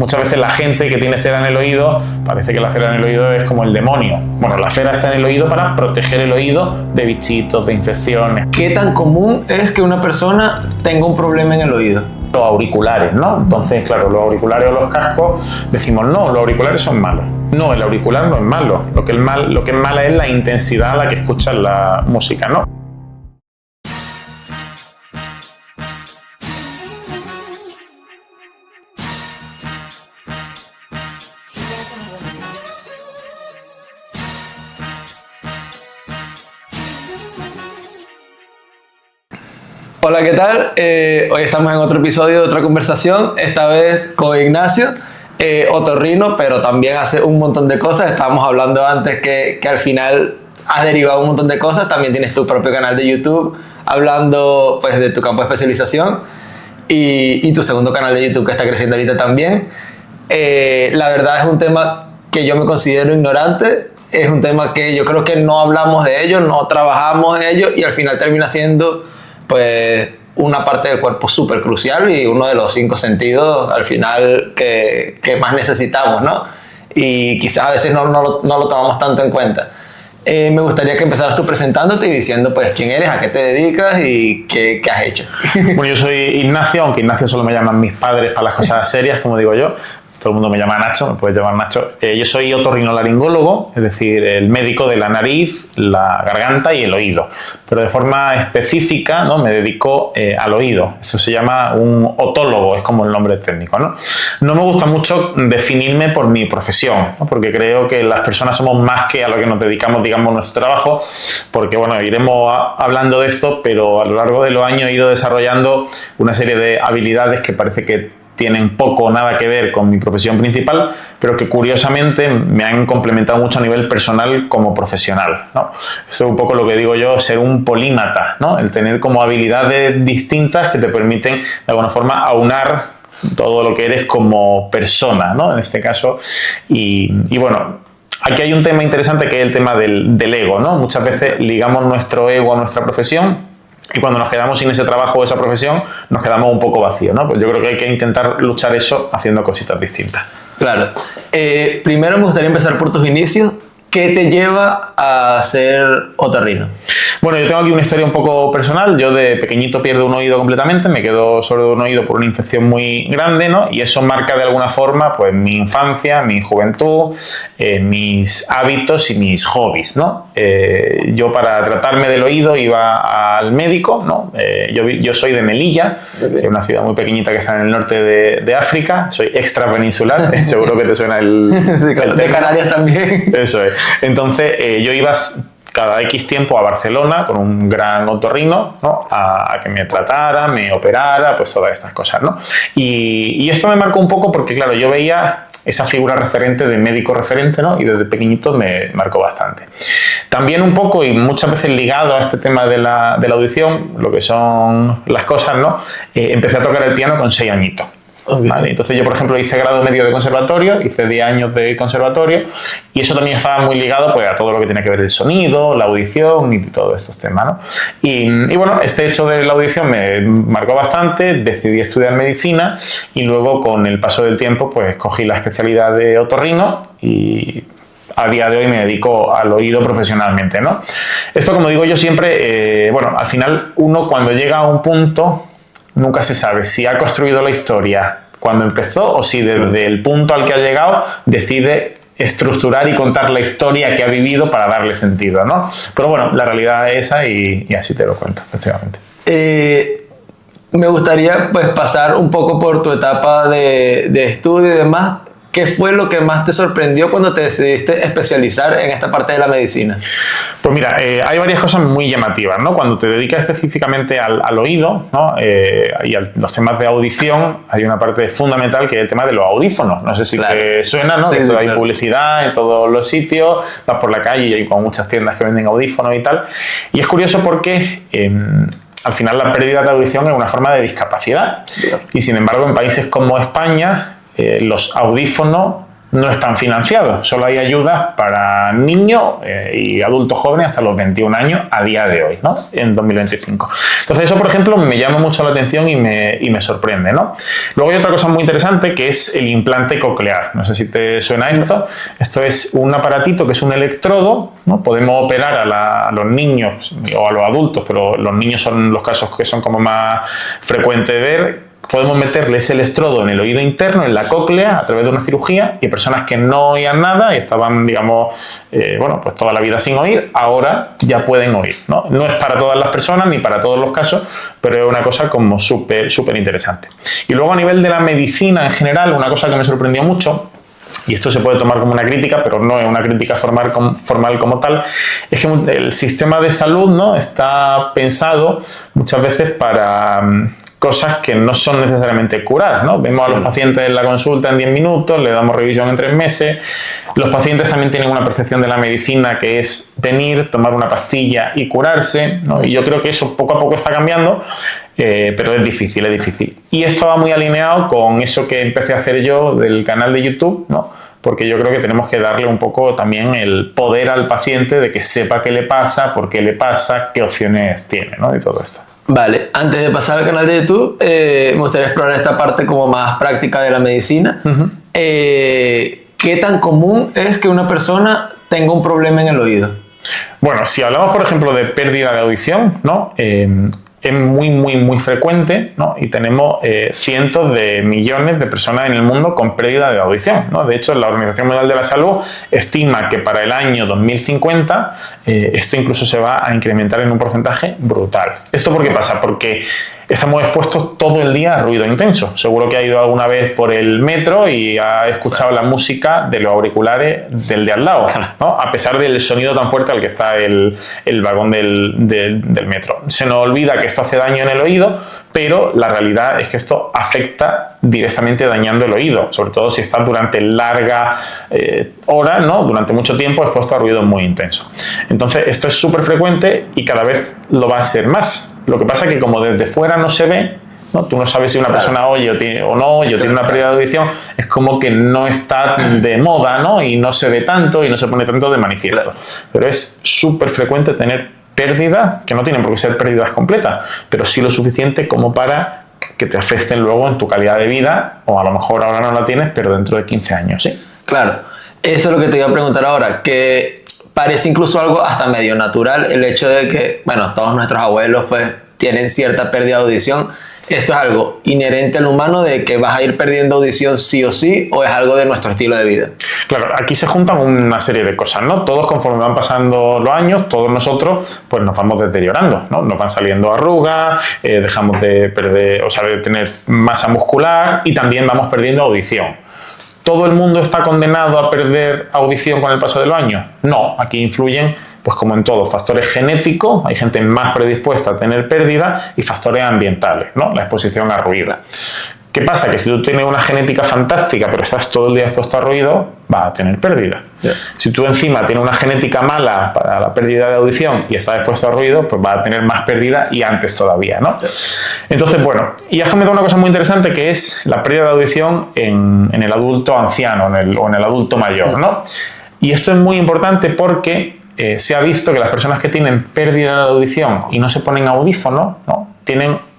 Muchas veces la gente que tiene cera en el oído, parece que la cera en el oído es como el demonio. Bueno, la cera está en el oído para proteger el oído de bichitos, de infecciones. ¿Qué tan común es que una persona tenga un problema en el oído? Los auriculares, ¿no? Entonces, claro, los auriculares o los cascos, decimos, no, los auriculares son malos. No, el auricular no es malo. Lo que es mala es la intensidad a la que escuchas la música, ¿no? Hola, ¿qué tal? Hoy estamos en otro episodio de otra conversación, esta vez con Ignacio, otorrino, pero también hace un montón de cosas. Estábamos hablando antes que al final has derivado un montón de cosas. También tienes tu propio canal de YouTube hablando pues de tu campo de especialización y tu segundo canal de YouTube que está creciendo ahorita también. La verdad es un tema que yo me considero ignorante. Es un tema que yo creo que no hablamos de ello, no trabajamos en ello y al final termina siendo pues una parte del cuerpo súper crucial y uno de los 5 sentidos al final que más necesitamos, ¿no? Y quizás a veces no lo tomamos tanto en cuenta. Me gustaría que empezaras tú presentándote y diciendo pues quién eres, a qué te dedicas y qué has hecho. Bueno, yo soy Ignacio, aunque Ignacio solo me llaman mis padres para las cosas serias, como digo yo. Todo el mundo me llama Nacho, me puedes llamar Nacho. Yo soy otorrinolaringólogo, es decir, el médico de la nariz, la garganta y el oído. Pero de forma específica, ¿no? Me dedico al oído. Eso se llama un otólogo, es como el nombre técnico, ¿no? No me gusta mucho definirme por mi profesión, ¿no? Porque creo que las personas somos más que a lo que nos dedicamos, digamos, nuestro trabajo. Porque, bueno, iremos hablando de esto, pero a lo largo de los años he ido desarrollando una serie de habilidades que parece que tienen poco o nada que ver con mi profesión principal, pero que curiosamente me han complementado mucho a nivel personal como profesional, ¿no? Eso es un poco lo que digo yo, ser un polímata, ¿no? El tener como habilidades distintas que te permiten de alguna forma aunar todo lo que eres como persona, ¿no? En este caso, y bueno, aquí hay un tema interesante que es el tema del ego, ¿no? Muchas veces ligamos nuestro ego a nuestra profesión. Y cuando nos quedamos sin ese trabajo o esa profesión, nos quedamos un poco vacíos, ¿no? Pues yo creo que hay que intentar luchar eso haciendo cositas distintas. Claro. Primero me gustaría empezar por tus inicios. ¿Qué te lleva a ser otorrino? Bueno, yo tengo aquí una historia un poco personal. Yo de pequeñito pierdo un oído completamente, me quedo sordo de un oído por una infección muy grande, ¿no? Y eso marca de alguna forma pues mi infancia, mi juventud, mis hábitos y mis hobbies, ¿no? Yo para tratarme del oído iba al médico, ¿no? Yo soy de Melilla, una ciudad muy pequeñita que está en el norte de África. Soy extrapeninsular, seguro que te suena Sí, claro, de Canarias también. Eso es. Entonces yo iba cada X tiempo a Barcelona con un gran otorrino, ¿no? a que me tratara, me operara, pues todas estas cosas, ¿no? Y esto me marcó un poco porque, claro, yo veía esa figura referente de médico referente, ¿no? Y desde pequeñito me marcó bastante. También un poco, y muchas veces ligado a este tema de la audición, lo que son las cosas, ¿no? Empecé a tocar el piano con 6 añitos. Okay. ¿Vale? Entonces yo, por ejemplo, hice grado medio de conservatorio, hice 10 años de conservatorio y eso también estaba muy ligado pues, a todo lo que tiene que ver el sonido, la audición y todos estos temas, ¿no? Y bueno, este hecho de la audición me marcó bastante, decidí estudiar medicina y luego con el paso del tiempo pues cogí la especialidad de otorrino y a día de hoy me dedico al oído profesionalmente, ¿no? Esto, como digo yo siempre, bueno, al final uno cuando llega a un punto nunca se sabe si ha construido la historia cuando empezó o si desde el punto al que ha llegado decide estructurar y contar la historia que ha vivido para darle sentido, ¿no? Pero bueno, la realidad es esa y así te lo cuento, efectivamente. Me gustaría pues pasar un poco por tu etapa de estudio y demás. ¿Qué fue lo que más te sorprendió cuando te decidiste especializar en esta parte de la medicina? Pues mira, hay varias cosas muy llamativas, ¿no? Cuando te dedicas específicamente al oído, ¿no? Y a los temas de audición, hay una parte fundamental que es el tema de los audífonos. No sé si claro. Te suena, ¿no? Sí, sí, hay claro. Publicidad en todos los sitios, vas por la calle y hay con muchas tiendas que venden audífonos y tal. Y es curioso porque al final la pérdida de audición es una forma de discapacidad. Sí. Y sin embargo, en países como España, los audífonos no están financiados. Solo hay ayudas para niños y adultos jóvenes hasta los 21 años a día de hoy, ¿no? En 2025. Entonces eso, por ejemplo, me llama mucho la atención y me sorprende, ¿no? Luego hay otra cosa muy interesante que es el implante coclear. No sé si te suena esto. Esto es un aparatito que es un electrodo, ¿no? Podemos operar a los niños o a los adultos, pero los niños son los casos que son como más frecuentes de ver. Podemos meterle ese electrodo en el oído interno, en la cóclea, a través de una cirugía, y personas que no oían nada y estaban, digamos, pues toda la vida sin oír, ahora ya pueden oír, ¿no? No es para todas las personas ni para todos los casos, pero es una cosa como súper interesante. Y luego a nivel de la medicina en general, una cosa que me sorprendió mucho, y esto se puede tomar como una crítica, pero no es una crítica formal como tal, es que el sistema de salud, ¿no?, está pensado muchas veces para cosas que no son necesariamente curadas, ¿no? Vemos a los pacientes en la consulta en 10 minutos, le damos revisión en 3 meses. Los pacientes también tienen una percepción de la medicina que es venir, tomar una pastilla y curarse, ¿no? Y yo creo que eso poco a poco está cambiando, pero es difícil, es difícil. Y esto va muy alineado con eso que empecé a hacer yo del canal de YouTube, ¿no? Porque yo creo que tenemos que darle un poco también el poder al paciente de que sepa qué le pasa, por qué le pasa, qué opciones tiene, ¿no? De todo esto. Vale, antes de pasar al canal de YouTube, me gustaría explorar esta parte como más práctica de la medicina. ¿Qué tan común es que una persona tenga un problema en el oído? Bueno, si hablamos, por ejemplo, de pérdida de audición, ¿no? Es muy frecuente, ¿no? Y tenemos cientos de millones de personas en el mundo con pérdida de audición, ¿no? De hecho, la Organización Mundial de la Salud estima que para el año 2050 esto incluso se va a incrementar en un porcentaje brutal. ¿Esto por qué pasa? Porque estamos expuestos todo el día a ruido intenso. Seguro que ha ido alguna vez por el metro y ha escuchado la música de los auriculares del de al lado, ¿no? A pesar del sonido tan fuerte al que está el vagón del metro. Se nos olvida que esto hace daño en el oído, pero la realidad es que esto afecta directamente dañando el oído, sobre todo si estás durante largas horas, ¿no? Durante mucho tiempo expuesto a ruido muy intenso. Entonces esto es súper frecuente y cada vez lo va a ser más. Lo que pasa es que como desde fuera no se ve, ¿no? Tú no sabes si una persona oye o no oye o tiene una pérdida de audición, es como que no está de moda, ¿no? Y no se ve tanto y no se pone tanto de manifiesto. Pero es súper frecuente tener pérdidas, que no tienen por qué ser pérdidas completas, pero sí lo suficiente como para que te afecten luego en tu calidad de vida, o a lo mejor ahora no la tienes, pero dentro de 15 años, ¿sí? Claro, eso es lo que te iba a preguntar ahora, que parece incluso algo hasta medio natural el hecho de que, bueno, todos nuestros abuelos pues tienen cierta pérdida de audición. ¿Esto es algo inherente al humano de que vas a ir perdiendo audición sí o sí, o es algo de nuestro estilo de vida? Claro, aquí se juntan una serie de cosas, ¿no? Todos, conforme van pasando los años, todos nosotros pues nos vamos deteriorando, ¿no? Nos van saliendo arrugas, dejamos de perder, o sea, de tener masa muscular y también vamos perdiendo audición. ¿Todo el mundo está condenado a perder audición con el paso de los años? No, aquí influyen, pues como en todo, factores genéticos, hay gente más predispuesta a tener pérdida, y factores ambientales, ¿no? La exposición a ruido. ¿Qué pasa? Que si tú tienes una genética fantástica, pero estás todo el día expuesto a ruido, vas a tener pérdida. Yeah. Si tú encima tienes una genética mala para la pérdida de audición y estás expuesto a ruido, pues vas a tener más pérdida y antes todavía, ¿no? Yeah. Entonces, bueno, y has comentado una cosa muy interesante que es la pérdida de audición en el adulto anciano o en el adulto mayor, ¿no? Y esto es muy importante porque se ha visto que las personas que tienen pérdida de audición y no se ponen audífonos, ¿no? Tienen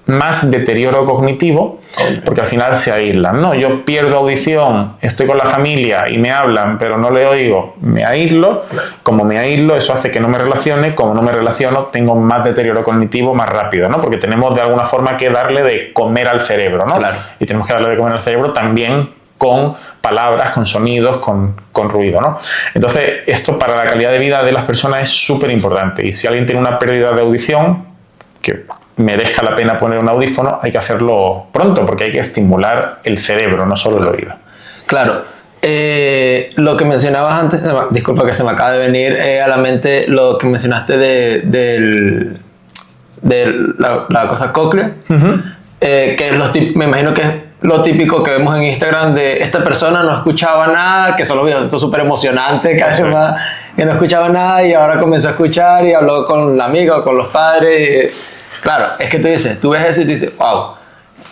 más deterioro cognitivo, porque al final se aíslan, ¿no? Yo pierdo audición, estoy con la familia y me hablan, pero no le oigo, me aíslo. Como me aíslo, eso hace que no me relacione. Como no me relaciono, tengo más deterioro cognitivo más rápido, ¿no? Porque tenemos de alguna forma que darle de comer al cerebro, ¿no? Claro. Y tenemos que darle de comer al cerebro también con palabras, con sonidos, con ruido, ¿no? Entonces, esto para la calidad de vida de las personas es súper importante. Y si alguien tiene una pérdida de audición, que merezca la pena poner un audífono, hay que hacerlo pronto, porque hay que estimular el cerebro, no solo el oído. Claro. Lo que mencionabas antes, disculpa que se me acaba de venir a la mente lo que mencionaste de la cosa cóclea, que es me imagino que es lo típico que vemos en Instagram de esta persona no escuchaba nada, que son los videos súper emocionantes, que no escuchaba nada y ahora comenzó a escuchar y habló con la amiga o con los padres. Claro, es que tú ves eso y tú dices, wow,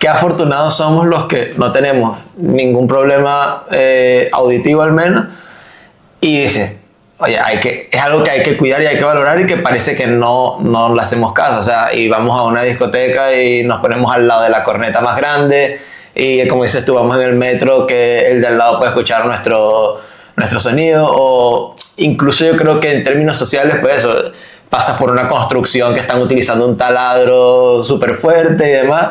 qué afortunados somos los que no tenemos ningún problema auditivo al menos, y dices, oye, es algo que hay que cuidar y hay que valorar, y que parece que no le hacemos caso. O sea, y vamos a una discoteca y nos ponemos al lado de la corneta más grande, y como dices tú, vamos en el metro que el de al lado puede escuchar nuestro sonido, o incluso yo creo que en términos sociales, pues eso, pasas por una construcción que están utilizando un taladro súper fuerte y demás.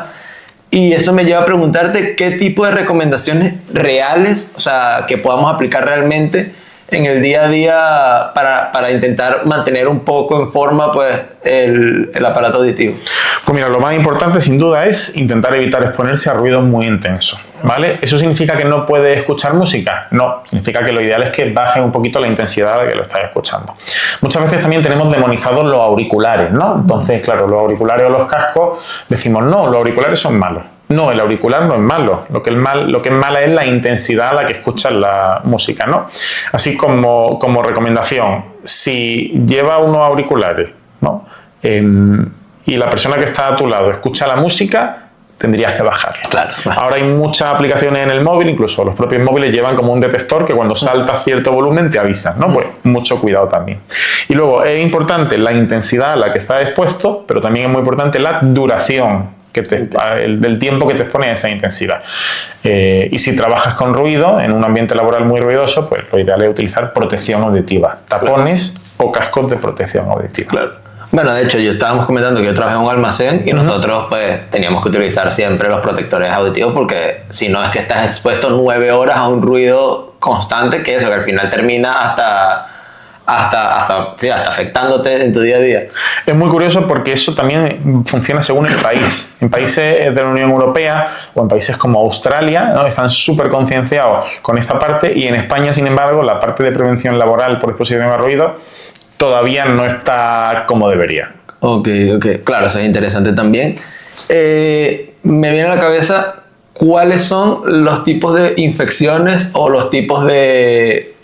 Y eso me lleva a preguntarte qué tipo de recomendaciones reales, o sea, que podamos aplicar realmente en el día a día para intentar mantener un poco en forma, pues, el aparato auditivo. Pues mira, lo más importante sin duda es intentar evitar exponerse a ruidos muy intensos, ¿vale? ¿Eso significa que no puedes escuchar música? No, significa que lo ideal es que bajes un poquito la intensidad de que lo estás escuchando. Muchas veces también tenemos demonizados los auriculares, ¿no? Entonces, claro, los auriculares o los cascos decimos, no, los auriculares son malos. No, el auricular no es malo. Lo que es mala es la intensidad a la que escuchas la música, ¿no? Así como recomendación, si lleva unos auriculares, ¿no? Y la persona que está a tu lado escucha la música, tendrías que bajarlo. Claro. Ahora hay muchas aplicaciones en el móvil, incluso los propios móviles llevan como un detector que cuando salta cierto volumen te avisa, ¿no? Pues mucho cuidado también. Y luego es importante la intensidad a la que estás expuesto, pero también es muy importante la duración del tiempo que te expone a esa intensidad. Y si trabajas con ruido, en un ambiente laboral muy ruidoso, pues lo ideal es utilizar protección auditiva, tapones o cascos de protección auditiva. Claro. Bueno, de hecho, estábamos comentando que yo trabajé en un almacén y nosotros pues teníamos que utilizar siempre los protectores auditivos, porque si no es que estás expuesto 9 horas a un ruido constante, que al final termina hasta afectándote en tu día a día. Es muy curioso porque eso también funciona según el país. En países de la Unión Europea o en países como Australia, ¿no? Están súper concienciados con esta parte, y en España, sin embargo, la parte de prevención laboral por exposición a ruido todavía no está como debería. Ok. Claro, eso es interesante también. Me viene a la cabeza cuáles son los tipos de infecciones o los tipos de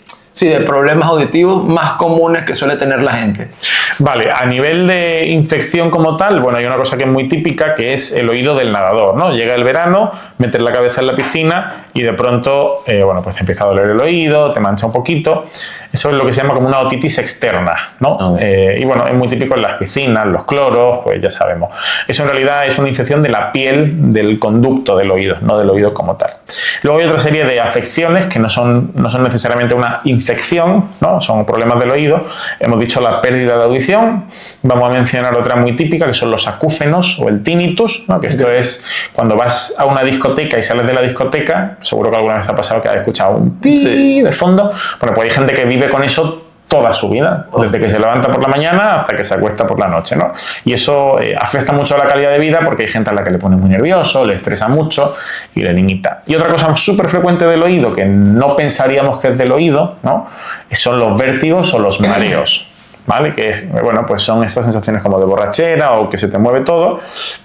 problemas auditivos más comunes que suele tener la gente. Vale, a nivel de infección como tal, bueno, hay una cosa que es muy típica, que es el oído del nadador, ¿no? Llega el verano, metes la cabeza en la piscina y de pronto, pues te empieza a doler el oído, te mancha un poquito. Eso es lo que se llama como una otitis externa, ¿no? Y bueno, es muy típico en las piscinas, los cloros, pues ya sabemos. Eso en realidad es una infección de la piel del conducto del oído, no del oído como tal. Luego hay otra serie de afecciones que no son necesariamente una infección, ¿no? Son problemas del oído. Hemos dicho la pérdida de audición. Vamos a mencionar otra muy típica, que son los acúfenos o el tinnitus, ¿no? Que esto es cuando vas a una discoteca y sales de la discoteca, seguro que alguna vez te ha pasado que has escuchado un pi de fondo. Bueno, pues hay gente que vive con eso toda su vida, desde que se levanta por la mañana hasta que se acuesta por la noche, ¿no? Y eso afecta mucho a la calidad de vida, porque hay gente a la que le pone muy nervioso, le estresa mucho y le limita. Y otra cosa súper frecuente del oído, que no pensaríamos que es del oído, ¿no? Son los vértigos o los mareos, ¿vale? Que, bueno, pues son estas sensaciones como de borrachera o que se te mueve todo,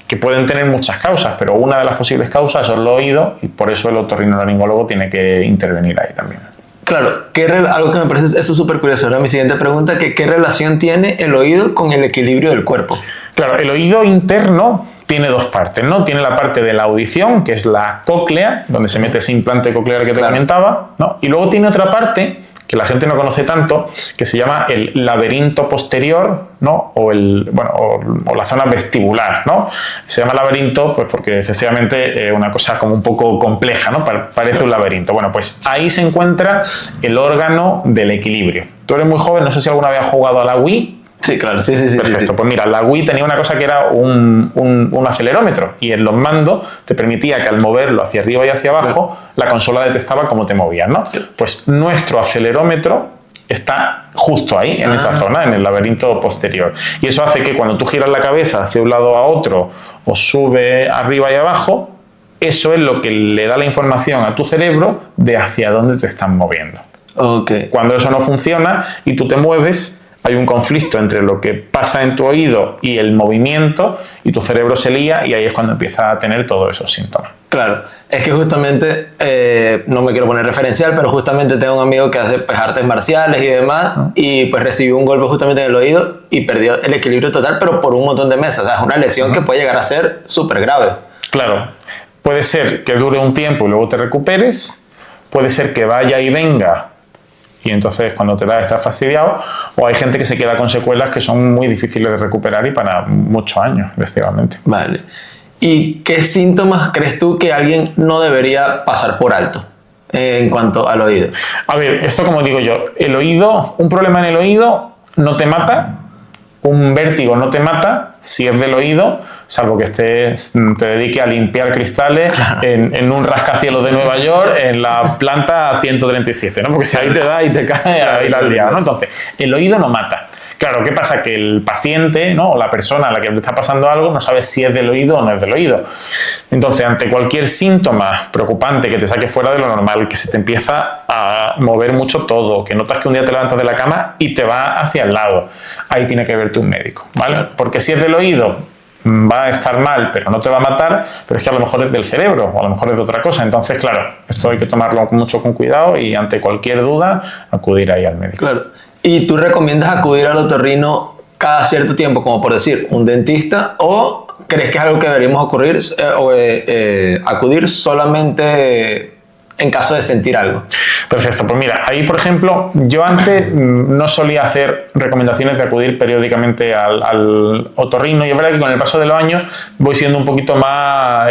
que pueden tener muchas causas, pero una de las posibles causas es el oído, y por eso el otorrinolaringólogo tiene que intervenir ahí también. Claro, algo que me parece eso súper curioso. Ahora mi siguiente pregunta, ¿qué relación tiene el oído con el equilibrio del cuerpo? Claro, el oído interno tiene dos partes, ¿no? Tiene la parte de la audición, que es la cóclea, donde se mete ese implante coclear que te comentaba, ¿no? Y luego tiene otra parte que la gente no conoce tanto, que se llama el laberinto posterior, ¿no? O la zona vestibular, ¿no? Se llama laberinto pues porque efectivamente una cosa como un poco compleja, ¿no? Parece un laberinto. Bueno, pues ahí se encuentra el órgano del equilibrio. Tú eres muy joven, no sé si alguna vez has jugado a la Wii. Sí, claro, sí. Perfecto, sí. Pues mira, la Wii tenía una cosa que era un acelerómetro, y en los mandos te permitía que al moverlo hacia arriba y hacia abajo, la consola detectaba cómo te movías, ¿no? Pues nuestro acelerómetro está justo ahí, en esa zona, en el laberinto posterior. Y eso hace que cuando tú giras la cabeza hacia un lado a otro o sube arriba y abajo, eso es lo que le da la información a tu cerebro de hacia dónde te están moviendo. Okay. Cuando eso no funciona y tú te mueves, hay un conflicto entre lo que pasa en tu oído y el movimiento, y tu cerebro se lía, y ahí es cuando empieza a tener todos esos síntomas. Claro, es que justamente, no me quiero poner referencial, pero justamente tengo un amigo que hace pues, artes marciales y demás, y pues recibió un golpe justamente en el oído y perdió el equilibrio total, pero por un montón de meses. O sea, es una lesión que puede llegar a ser súper grave. Claro. puede ser que dure un tiempo y luego te recuperes, puede ser que vaya y venga y entonces cuando te da estás fastidiado, o hay gente que se queda con secuelas que son muy difíciles de recuperar y para muchos años, efectivamente. Vale. ¿Y qué síntomas crees tú que alguien no debería pasar por alto en cuanto al oído? A ver, esto como digo yo, el oído, un problema en el oído no te mata, un vértigo no te mata si es del oído, salvo que te dedique a limpiar cristales en un rascacielos de Nueva York en la planta 137, ¿no? Porque si ahí te da y te cae, ahí la has liado, ¿no? Entonces, el oído no mata. Claro, ¿qué pasa? Que el paciente, ¿no? O la persona a la que le está pasando algo no sabe si es del oído o no es del oído. Entonces, ante cualquier síntoma preocupante que te saque fuera de lo normal, que se te empieza a mover mucho todo, que notas que un día te levantas de la cama y te va hacia el lado, ahí tiene que verte un médico, ¿vale? Porque si es del oído, va a estar mal, pero no te va a matar, pero es que a lo mejor es del cerebro o a lo mejor es de otra cosa. Entonces, claro, esto hay que tomarlo mucho con cuidado y ante cualquier duda acudir ahí al médico. Claro. ¿Y tú recomiendas acudir al otorrino cada cierto tiempo, como por decir, un dentista, o crees que es algo que deberíamos acudir solamente en caso de sentir algo? Perfecto, pues mira, ahí por ejemplo, yo antes no solía hacer recomendaciones de acudir periódicamente al otorrino, y es verdad que con el paso de los años voy siendo un poquito más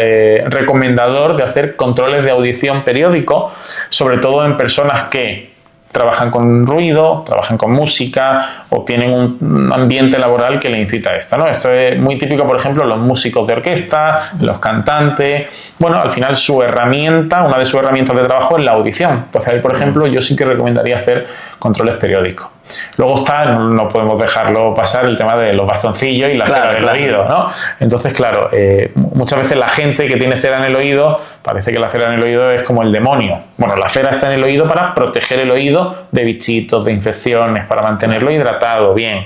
recomendador de hacer controles de audición periódicos, sobre todo en personas que trabajan con ruido, trabajan con música o tienen un ambiente laboral que le incita a esto, ¿no? Esto es muy típico, por ejemplo, los músicos de orquesta, los cantantes. Bueno, al final su herramienta, una de sus herramientas de trabajo es la audición. Entonces ahí, por ejemplo, yo sí que recomendaría hacer controles periódicos. Luego está, no podemos dejarlo pasar, el tema de los bastoncillos y la cera del oído, ¿no? Entonces, claro, muchas veces la gente que tiene cera en el oído, parece que la cera en el oído es como el demonio. Bueno, la cera está en el oído para proteger el oído de bichitos, de infecciones, para mantenerlo hidratado, bien.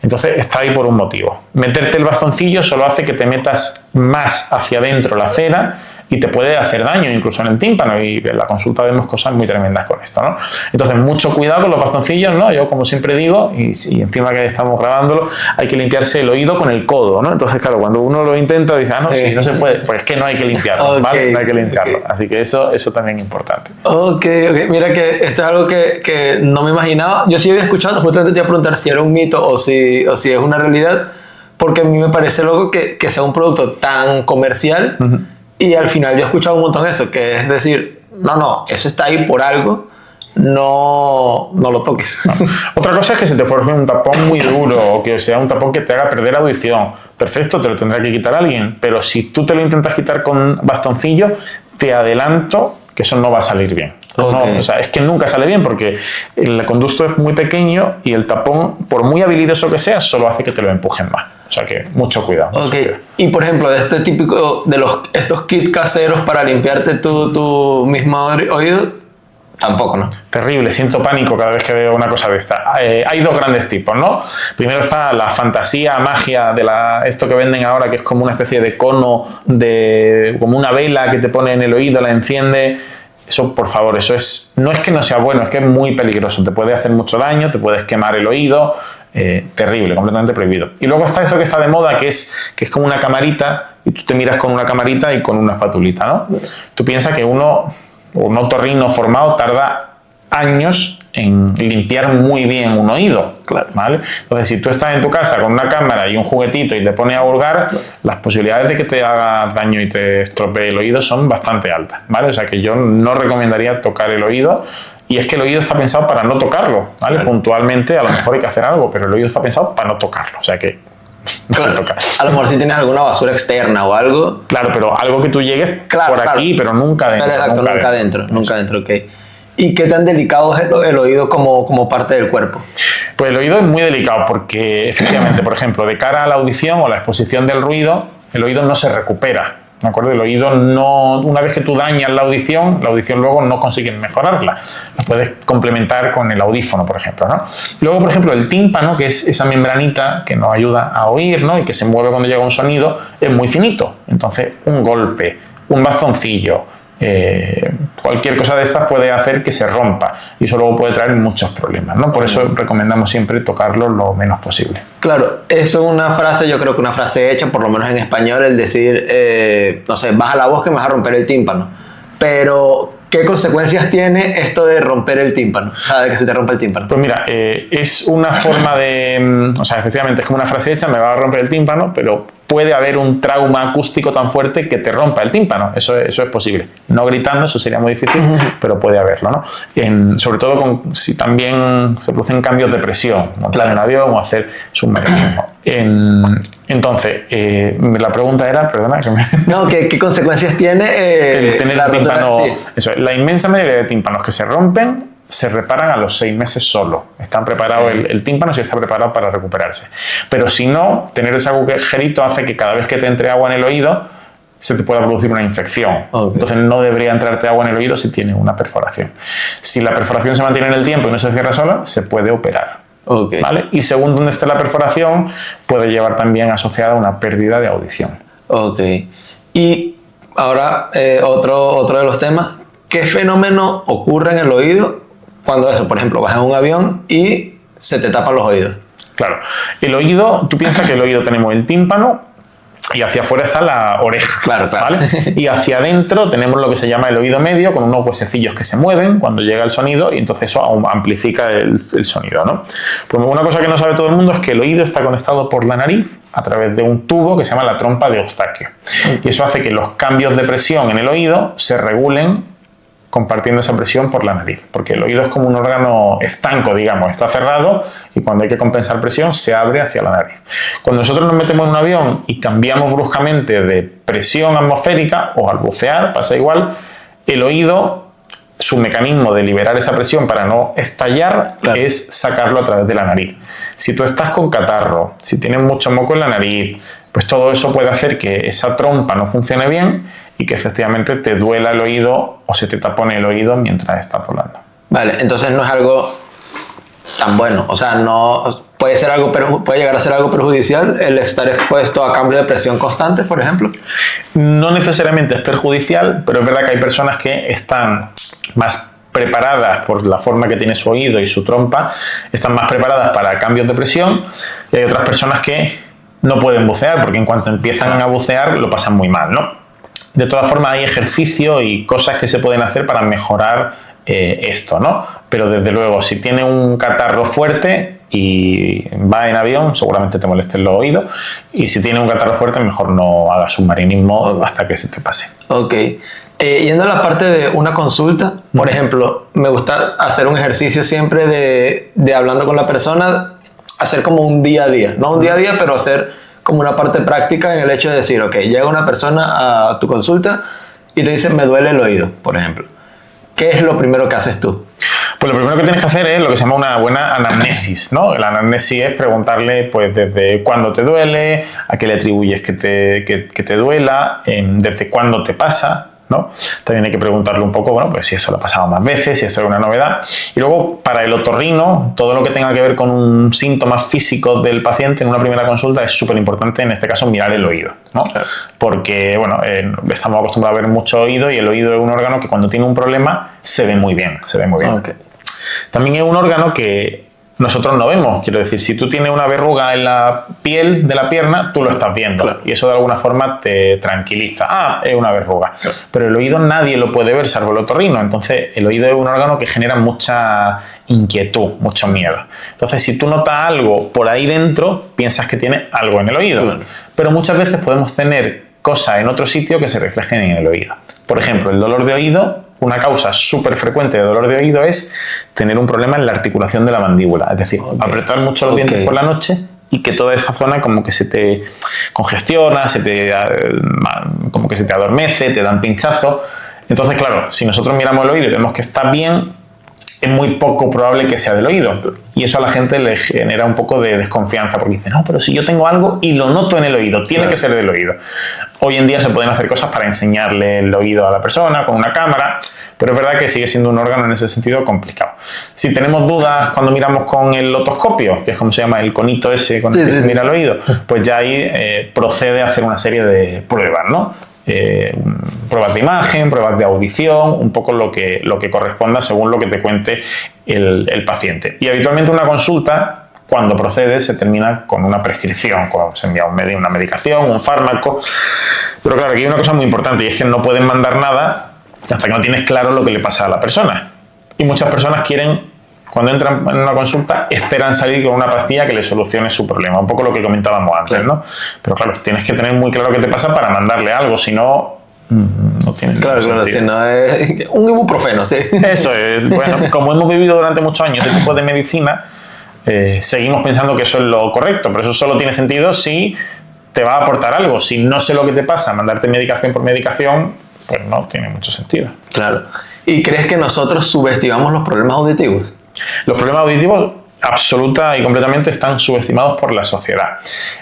Entonces, está ahí por un motivo. Meterte el bastoncillo solo hace que te metas más hacia adentro la cera y te puede hacer daño incluso en el tímpano, y en la consulta vemos cosas muy tremendas con esto, ¿no? Entonces, mucho cuidado con los bastoncillos, ¿no? Yo, como siempre digo, y encima que estamos grabándolo, hay que limpiarse el oído con el codo, ¿no? Entonces, claro, cuando uno lo intenta, dice, no, sí, no se puede, pues es que no hay que limpiarlo, ¿vale? No hay que limpiarlo. Así que eso también es importante. Ok. Mira que esto es algo que no me imaginaba. Yo sí había escuchado, justamente te iba a preguntar si era un mito o si es una realidad, porque a mí me parece loco que sea un producto tan comercial. Y al final yo he escuchado un montón de eso, que es decir, no, eso está ahí por algo, no lo toques. No. Otra cosa es que se te forme un tapón muy duro o que sea un tapón que te haga perder audición. Perfecto, te lo tendrá que quitar alguien, pero si tú te lo intentas quitar con bastoncillo, te adelanto que eso no va a salir bien. Okay. No, o sea, es que nunca sale bien porque el conducto es muy pequeño y el tapón, por muy habilidoso que sea, solo hace que te lo empujen más. O sea que mucho cuidado. Mucho cuidado. Y por ejemplo, de este típico, de estos kits caseros para limpiarte tu mismo oído, tampoco, ¿no? Terrible, siento pánico cada vez que veo una cosa de esta. Hay dos grandes tipos, ¿no? Primero está la fantasía, magia de esto que venden ahora, que es como una especie de cono, como una vela que te pone en el oído, la enciende. Eso, por favor, no es que no sea bueno, es que es muy peligroso. Te puede hacer mucho daño, te puedes quemar el oído. Terrible, completamente prohibido. Y luego está eso que está de moda, que es como una camarita, y tú te miras con una camarita y con una espatulita, ¿no? Tú piensas que un otorrino formado tarda años en limpiar muy bien un oído, ¿vale? Entonces, si tú estás en tu casa con una cámara y un juguetito y te pones a hurgar, las posibilidades de que te haga daño y te estropee el oído son bastante altas, ¿vale? O sea que yo no recomendaría tocar el oído. Y es que el oído está pensado para no tocarlo, ¿vale? Claro. Puntualmente a lo mejor hay que hacer algo, pero el oído está pensado para no tocarlo, o sea que no se toca. A lo mejor si tienes alguna basura externa o algo. Claro, pero algo que tú llegues por aquí, pero nunca dentro. Pero exacto, nunca dentro, ok. ¿Y qué tan delicado es el oído como parte del cuerpo? Pues el oído es muy delicado porque efectivamente, por ejemplo, de cara a la audición o la exposición del ruido, el oído no se recupera. ¿De acuerdo? El oído no, una vez que tú dañas la audición luego no consigues mejorarla. La puedes complementar con el audífono, por ejemplo, ¿no? Luego, por ejemplo, el tímpano, que es esa membranita que nos ayuda a oír, ¿no? Y que se mueve cuando llega un sonido, es muy finito. Entonces, un golpe, un bastoncillo, cualquier cosa de estas puede hacer que se rompa y eso luego puede traer muchos problemas, ¿no? Por eso recomendamos siempre tocarlo lo menos posible. Claro, eso es una frase, yo creo que una frase hecha, por lo menos en español, el decir, no sé, baja la voz que me vas a romper el tímpano. Pero, ¿qué consecuencias tiene esto de romper el tímpano? O sea, de que se te rompa el tímpano. Pues mira, es una forma de... O sea, efectivamente, es como una frase hecha, me va a romper el tímpano, pero puede haber un trauma acústico tan fuerte que te rompa el tímpano. Eso es posible. No gritando, eso sería muy difícil, pero puede haberlo, ¿no? Sobre todo si también se producen cambios de presión, montar en un avión o hacer submarinismo. Entonces, la pregunta era, perdona, que me... No, ¿qué consecuencias tiene el tener la el tímpano? rotura? Sí. Eso, la inmensa mayoría de tímpanos que se rompen se reparan a los 6 meses solo. Están preparados, el tímpano sí está preparado para recuperarse. Pero si no, tener ese agujerito hace que cada vez que te entre agua en el oído se te pueda producir una infección. Okay. Entonces no debería entrarte agua en el oído si tiene una perforación. Si la perforación se mantiene en el tiempo y no se cierra sola, se puede operar. Okay. ¿Vale? Y según donde esté la perforación, puede llevar también asociada una pérdida de audición. Ok. Y ahora otro de los temas. ¿Qué fenómeno ocurre en el oído cuando eso, por ejemplo, vas en un avión y se te tapan los oídos? Claro. El oído, tú piensas que el oído tenemos el tímpano y hacia afuera está la oreja. Claro. ¿Vale? Y hacia adentro tenemos lo que se llama el oído medio, con unos huesecillos que se mueven cuando llega el sonido y entonces eso amplifica el sonido, ¿no? Pues una cosa que no sabe todo el mundo es que el oído está conectado por la nariz a través de un tubo que se llama la trompa de Eustaquio. Y eso hace que los cambios de presión en el oído se regulen compartiendo esa presión por la nariz, porque el oído es como un órgano estanco, digamos, está cerrado y cuando hay que compensar presión se abre hacia la nariz. Cuando nosotros nos metemos en un avión y cambiamos bruscamente de presión atmosférica o al bucear, pasa igual, el oído, su mecanismo de liberar esa presión para no estallar es sacarlo a través de la nariz. Si tú estás con catarro, si tienes mucho moco en la nariz, pues todo eso puede hacer que esa trompa no funcione bien y que efectivamente te duela el oído o se te tapone el oído mientras estás volando. Vale, entonces no es algo tan bueno. O sea, no puede ser algo, puede llegar a ser algo perjudicial el estar expuesto a cambios de presión constantes, por ejemplo. No necesariamente es perjudicial, pero es verdad que hay personas que están más preparadas por la forma que tiene su oído y su trompa, están más preparadas para cambios de presión, y hay otras personas que no pueden bucear porque en cuanto empiezan a bucear lo pasan muy mal, ¿no? De todas formas hay ejercicio y cosas que se pueden hacer para mejorar esto, ¿no? Pero desde luego, si tiene un catarro fuerte y va en avión, seguramente te molesten los oídos, y si tiene un catarro fuerte, mejor no hagas submarinismo hasta que se te pase. Ok. Yendo a la parte de una consulta, por ejemplo, me gusta hacer un ejercicio siempre de hablando con la persona, hacer como un día a día, no un día a día, pero hacer como una parte práctica en el hecho de decir, ok, llega una persona a tu consulta y te dice, me duele el oído, por ejemplo. ¿Qué es lo primero que haces tú? Pues lo primero que tienes que hacer es lo que se llama una buena anamnesis, ¿no? La anamnesis es preguntarle, pues, desde cuándo te duele, a qué le atribuyes que te duela, desde cuándo te pasa, ¿no? También hay que preguntarle un poco, bueno, pues si eso lo ha pasado más veces, si esto es una novedad. Y luego, para el otorrino, todo lo que tenga que ver con un síntoma físico del paciente en una primera consulta es súper importante, en este caso, mirar el oído, ¿no? Claro. Porque, bueno, estamos acostumbrados a ver mucho oído y el oído es un órgano que cuando tiene un problema se ve muy bien, Okay. También es un órgano que nosotros no vemos, quiero decir, si tú tienes una verruga en la piel de la pierna, tú lo estás viendo, claro, y eso de alguna forma te tranquiliza. Ah, es una verruga. Claro. Pero el oído nadie lo puede ver, salvo el otorrino. Entonces, el oído es un órgano que genera mucha inquietud, mucho miedo. Entonces, si tú notas algo por ahí dentro, piensas que tienes algo en el oído. Claro. Pero muchas veces podemos tener cosas en otro sitio que se reflejen en el oído. Por ejemplo, el dolor de oído, una causa súper frecuente de dolor de oído es tener un problema en la articulación de la mandíbula, es decir, apretar mucho los dientes por la noche y que toda esa zona como que se te congestiona, como que se te adormece, te dan pinchazos. Entonces, claro, si nosotros miramos el oído y vemos que está bien, es muy poco probable que sea del oído. Y eso a la gente le genera un poco de desconfianza, porque dice, no, pero si yo tengo algo y lo noto en el oído, tiene que ser del oído. Hoy en día se pueden hacer cosas para enseñarle el oído a la persona con una cámara, pero es verdad que sigue siendo un órgano en ese sentido complicado. Si tenemos dudas cuando miramos con el otoscopio, que es como se llama el conito ese con el que se mira el oído, pues ya ahí procede a hacer una serie de pruebas, ¿no? pruebas de imagen, pruebas de audición, un poco lo que corresponda según lo que te cuente el paciente. Y habitualmente una consulta, cuando procede, se termina con una prescripción, cuando se envía una medicación, un fármaco. Pero claro, aquí hay una cosa muy importante y es que no pueden mandar nada hasta que no tienes claro lo que le pasa a la persona. Y muchas personas cuando entran en una consulta, esperan salir con una pastilla que le solucione su problema. Un poco lo que comentábamos antes, ¿no? Pero claro, tienes que tener muy claro qué te pasa para mandarle algo, si no, no tiene Claro, si no es un ibuprofeno, sí. Eso es. Bueno, como hemos vivido durante muchos años ese tipo de medicina, seguimos pensando que eso es lo correcto, pero eso solo tiene sentido si te va a aportar algo. Si no sé lo que te pasa, mandarte medicación por medicación, pues no tiene mucho sentido. Claro. ¿Y crees que nosotros subestimamos los problemas auditivos? Los problemas auditivos absoluta y completamente están subestimados por la sociedad.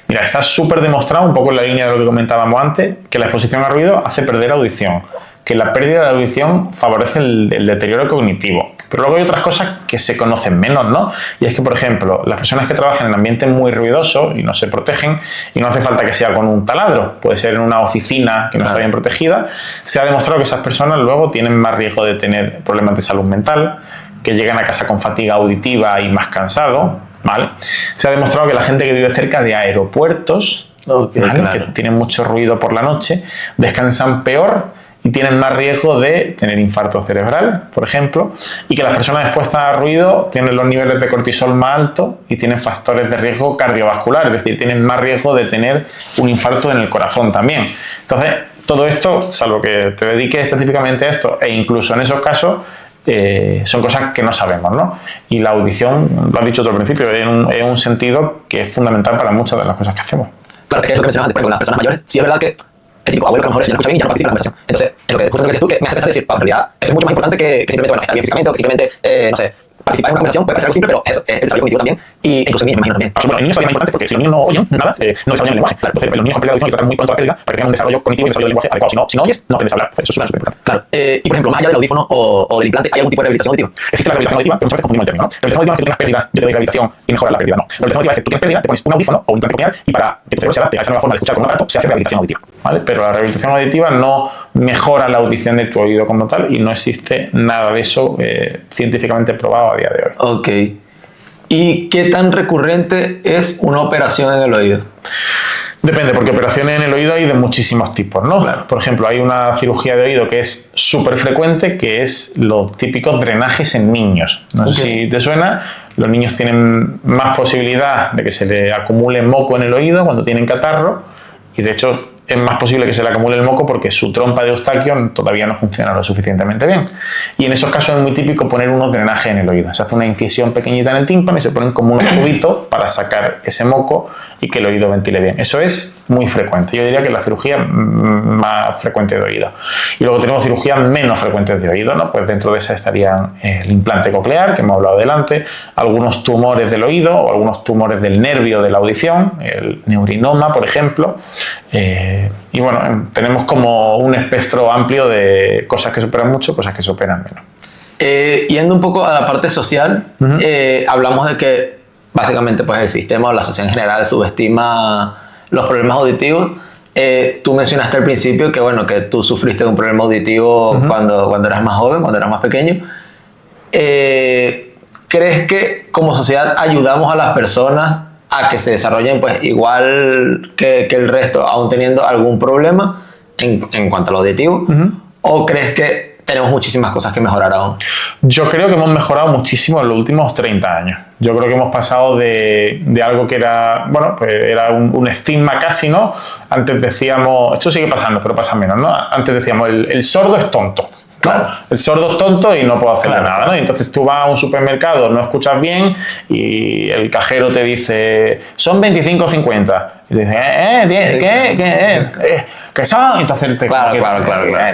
Mira, está súper demostrado, un poco en la línea de lo que comentábamos antes, que la exposición a ruido hace perder audición, que la pérdida de audición favorece el deterioro cognitivo. Pero luego hay otras cosas que se conocen menos, ¿no? Y es que, por ejemplo, las personas que trabajan en ambientes muy ruidosos y no se protegen, y no hace falta que sea con un taladro, puede ser en una oficina que no está bien protegida, se ha demostrado que esas personas luego tienen más riesgo de tener problemas de salud mental, que llegan a casa con fatiga auditiva y más cansado, ¿vale? Se ha demostrado que la gente que vive cerca de aeropuertos, ¿vale? Claro, que tienen mucho ruido por la noche, descansan peor y tienen más riesgo de tener infarto cerebral, por ejemplo, y que las personas expuestas a ruido tienen los niveles de cortisol más altos y tienen factores de riesgo cardiovascular, es decir, tienen más riesgo de tener un infarto en el corazón también. Entonces, todo esto, salvo que te dediques específicamente a esto, e incluso en esos casos, son cosas que no sabemos, ¿no? Y la audición, lo has dicho tú al principio, es un sentido que es fundamental para muchas de las cosas que hacemos. Claro, es que es lo que mencionabas antes, con las personas mayores, sí es verdad que el típico abuelo que a lo mejor si no escucha bien ya no participa en la conversación. Entonces, es lo que justo lo que dices tú, que me hace pensar decir, en realidad, esto es mucho más importante que simplemente, bueno, estar bien físicamente o que simplemente, no sé, participar en una conversación puede parecer algo simple, pero eso es el desarrollo cognitivo también, y incluso en niños, me imagino también. Bueno, en niños es más importante porque si los niños no oyen nada, no desarrollan el lenguaje. Claro, entonces, los niños con pérdida de audición hay que tratar muy pronto la pérdida para que tengan un desarrollo cognitivo y un desarrollo del lenguaje adecuado. Si no oyes, no aprendes a hablar. Entonces, eso es súper importante. Claro. Y por ejemplo, más allá del audífono o del implante, ¿hay algún tipo de rehabilitación auditiva? Existe la rehabilitación auditiva, pero muchas veces confundimos el término, ¿no? La rehabilitación auditiva es que tú tengas pérdida, yo te doy rehabilitación y mejorar la pérdida. No. La rehabilitación auditiva es que tú tienes pérdida, te pones un audífono o un implante coclear y para que tu cerebro se adapte a esa nueva forma de escuchar con un aparato, se hace rehabilitación auditiva, ¿vale? Pero la rehabilitación auditiva no mejora la audición de tu oído como tal y no existe nada de eso científicamente probado a día de hoy. Ok. ¿Y qué tan recurrente es una operación en el oído? Depende, porque operaciones en el oído hay de muchísimos tipos, ¿no? Claro. Por ejemplo, hay una cirugía de oído que es súper frecuente, que es los típicos drenajes en niños. No sé si te suena. Los niños tienen más posibilidad de que se le acumule moco en el oído cuando tienen catarro y, de hecho, es más posible que se le acumule el moco porque su trompa de Eustaquio todavía no funciona lo suficientemente bien. Y en esos casos es muy típico poner unos drenajes en el oído. Se hace una incisión pequeñita en el tímpano y se ponen como unos tubitos para sacar ese moco y que el oído ventile bien. Eso es muy frecuente. Yo diría que es la cirugía más frecuente de oído. Y luego tenemos cirugías menos frecuentes de oído, ¿no? Pues dentro de esa estarían el implante coclear, que hemos hablado delante, algunos tumores del oído o algunos tumores del nervio de la audición, el neurinoma, por ejemplo. Y bueno, tenemos como un espectro amplio de cosas que se operan mucho, cosas que se operan menos. Yendo un poco a la parte social, hablamos de que básicamente pues el sistema o la sociedad en general subestima los problemas auditivos. Tú mencionaste al principio que bueno, que tú sufriste un problema auditivo cuando eras más joven, cuando eras más pequeño. ¿Crees que como sociedad ayudamos a las personas a que se desarrollen pues igual que el resto, aún teniendo algún problema en cuanto al auditivo? ¿O crees que tenemos muchísimas cosas que mejorar aún? Yo creo que hemos mejorado muchísimo en los últimos 30 años. Yo creo que hemos pasado de algo que era, bueno, pues era un estigma casi, ¿no? Antes decíamos, esto sigue pasando, pero pasa menos, ¿no? Antes decíamos, el sordo es tonto. Claro, el sordo es tonto y no puedo hacerle nada, ¿no? Y entonces tú vas a un supermercado, no escuchas bien y el cajero te dice, son 25,50. Y te dice, ¿qué son? Entonces te claro.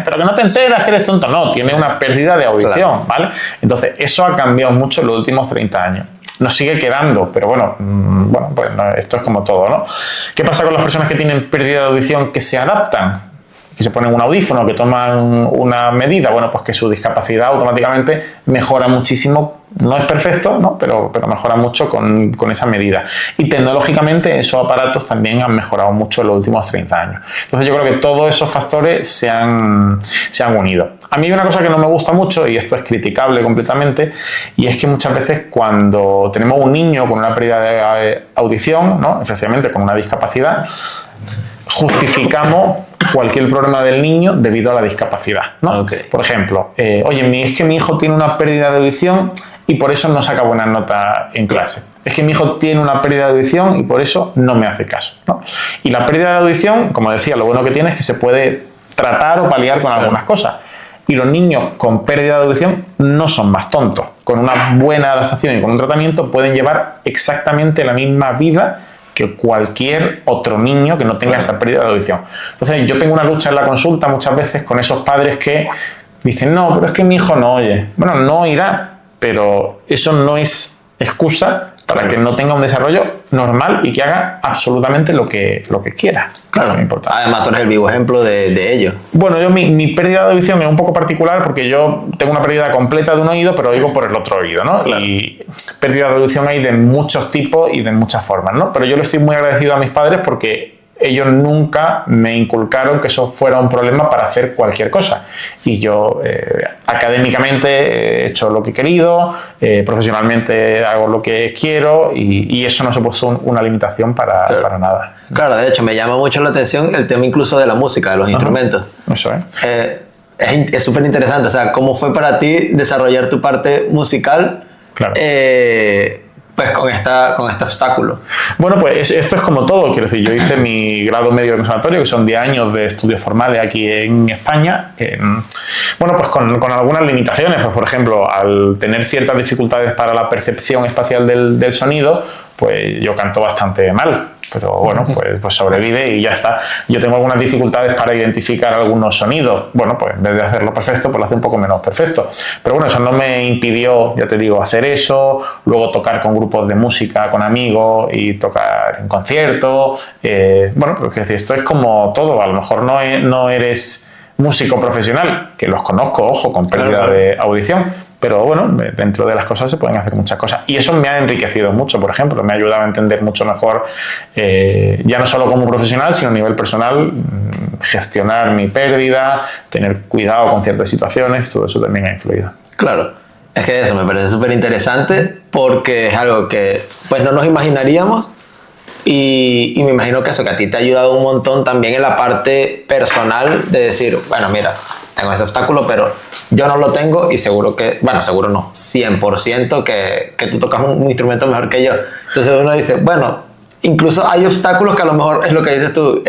pero que no te enteras que eres tonto. No, tiene una pérdida de audición, ¿vale? Entonces eso ha cambiado mucho en los últimos 30 años. Nos sigue quedando, pero bueno, pues no, esto es como todo, ¿no? ¿Qué pasa con las personas que tienen pérdida de audición que se adaptan? Que se ponen un audífono, que toman una medida, bueno, pues que su discapacidad automáticamente mejora muchísimo No es perfecto, ¿no? Pero mejora mucho con esa medida. Y tecnológicamente esos aparatos también han mejorado mucho en los últimos 30 años. Entonces yo creo que todos esos factores se han unido. A mí hay una cosa que no me gusta mucho, y esto es criticable completamente, y es que muchas veces cuando tenemos un niño con una pérdida de audición, ¿no? Efectivamente con una discapacidad, justificamos cualquier problema del niño debido a la discapacidad, ¿no? Okay. Por ejemplo, oye, es que mi hijo tiene una pérdida de audición y por eso no saca buenas notas en clase. Es que mi hijo tiene una pérdida de audición y por eso no me hace caso, ¿no? Y la pérdida de audición, como decía, lo bueno que tiene es que se puede tratar o paliar con algunas cosas. Y los niños con pérdida de audición no son más tontos. Con una buena adaptación y con un tratamiento pueden llevar exactamente la misma vida que cualquier otro niño que no tenga esa pérdida de audición. Entonces yo tengo una lucha en la consulta muchas veces con esos padres que dicen, no, pero es que mi hijo no oye. Bueno, no oirá, pero eso no es excusa para que no tenga un desarrollo normal y que haga absolutamente lo que quiera. Claro, no importa. Además tú eres el vivo ejemplo de ello. Bueno, yo mi pérdida de audición es un poco particular porque yo tengo una pérdida completa de un oído, pero oigo por el otro oído, ¿no? Claro. Y pérdida de audición hay de muchos tipos y de muchas formas, ¿no? Pero yo le estoy muy agradecido a mis padres porque ellos nunca me inculcaron que eso fuera un problema para hacer cualquier cosa. Y yo académicamente he hecho lo que he querido, profesionalmente hago lo que quiero y eso no ha supuesto una limitación para nada. Claro, de hecho me llama mucho la atención el tema incluso de la música, de los instrumentos. Eso es. Es súper interesante, o sea, ¿cómo fue para ti desarrollar tu parte musical? Claro. Pues con este obstáculo. Bueno, pues esto es como todo, quiero decir, yo hice mi grado medio de conservatorio, que son 10 años de estudios formales aquí en España, bueno, pues con algunas limitaciones, pues por ejemplo, al tener ciertas dificultades para la percepción espacial del sonido, pues yo canto bastante mal. Pero bueno, pues sobrevive y ya está. Yo tengo algunas dificultades para identificar algunos sonidos. Bueno, pues en vez de hacerlo perfecto, pues lo hace un poco menos perfecto. Pero bueno, eso no me impidió, ya te digo, hacer eso, luego tocar con grupos de música, con amigos y tocar en conciertos. Bueno, pues es decir, esto es como todo. A lo mejor no eres músico profesional, que los conozco, ojo, con pérdida de audición, pero bueno, dentro de las cosas se pueden hacer muchas cosas y eso me ha enriquecido mucho, por ejemplo, me ha ayudado a entender mucho mejor, ya no solo como profesional, sino a nivel personal, gestionar mi pérdida, tener cuidado con ciertas situaciones, todo eso también ha influido. Claro, es que eso me parece súper interesante porque es algo que pues no nos imaginaríamos. Y me imagino que eso que a ti te ha ayudado un montón también en la parte personal de decir, bueno, mira, tengo ese obstáculo, pero yo no lo tengo y seguro que, bueno, seguro no, 100% que tú tocas un instrumento mejor que yo. Entonces uno dice, bueno, incluso hay obstáculos que a lo mejor es lo que dices tú,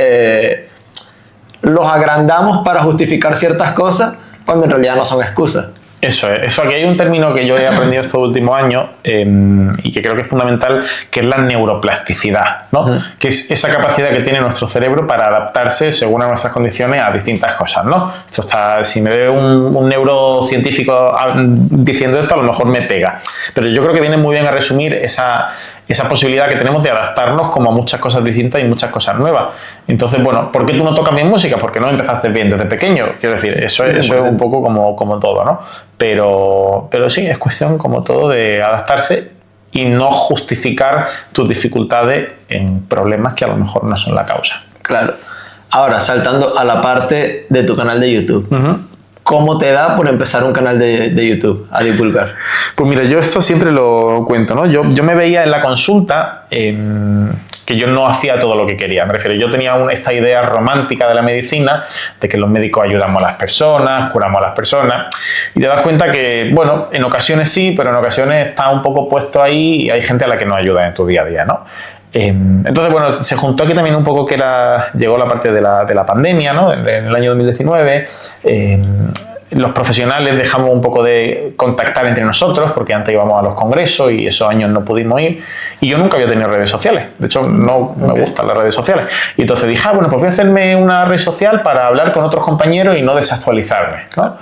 los agrandamos para justificar ciertas cosas cuando en realidad no son excusas. Eso es. Eso, aquí hay un término que yo he aprendido estos últimos años y que creo que es fundamental, que es la neuroplasticidad, ¿no? Que es esa capacidad que tiene nuestro cerebro para adaptarse según a nuestras condiciones a distintas cosas, ¿no? Esto está, si me ve un neurocientífico diciendo esto, a lo mejor me pega. Pero yo creo que viene muy bien a resumir esa posibilidad que tenemos de adaptarnos como a muchas cosas distintas y muchas cosas nuevas. Entonces, bueno, ¿por qué tú no tocas bien música? Porque no empezaste bien desde pequeño. Quiero decir, eso es un poco como todo, ¿no? Pero sí, es cuestión como todo de adaptarse y no justificar tus dificultades en problemas que a lo mejor no son la causa. Claro. Ahora, saltando a la parte de tu canal de YouTube. ¿Cómo te da por empezar un canal de YouTube a divulgar? Pues mira, yo esto siempre lo cuento, ¿no? Yo me veía en la consulta que yo no hacía todo lo que quería. Me refiero, yo tenía esta idea romántica de la medicina, de que los médicos ayudamos a las personas, curamos a las personas, y te das cuenta que, bueno, en ocasiones sí, pero en ocasiones está un poco puesto ahí y hay gente a la que no ayuda en tu día a día, ¿no? Entonces, bueno, se juntó aquí también un poco que llegó la parte de la pandemia, ¿no? En el año 2019. Los profesionales dejamos un poco de contactar entre nosotros porque antes íbamos a los congresos y esos años no pudimos ir y yo nunca había tenido redes sociales, de hecho no me gustan las redes sociales y entonces dije, bueno, pues voy a hacerme una red social para hablar con otros compañeros y no desactualizarme, ¿no?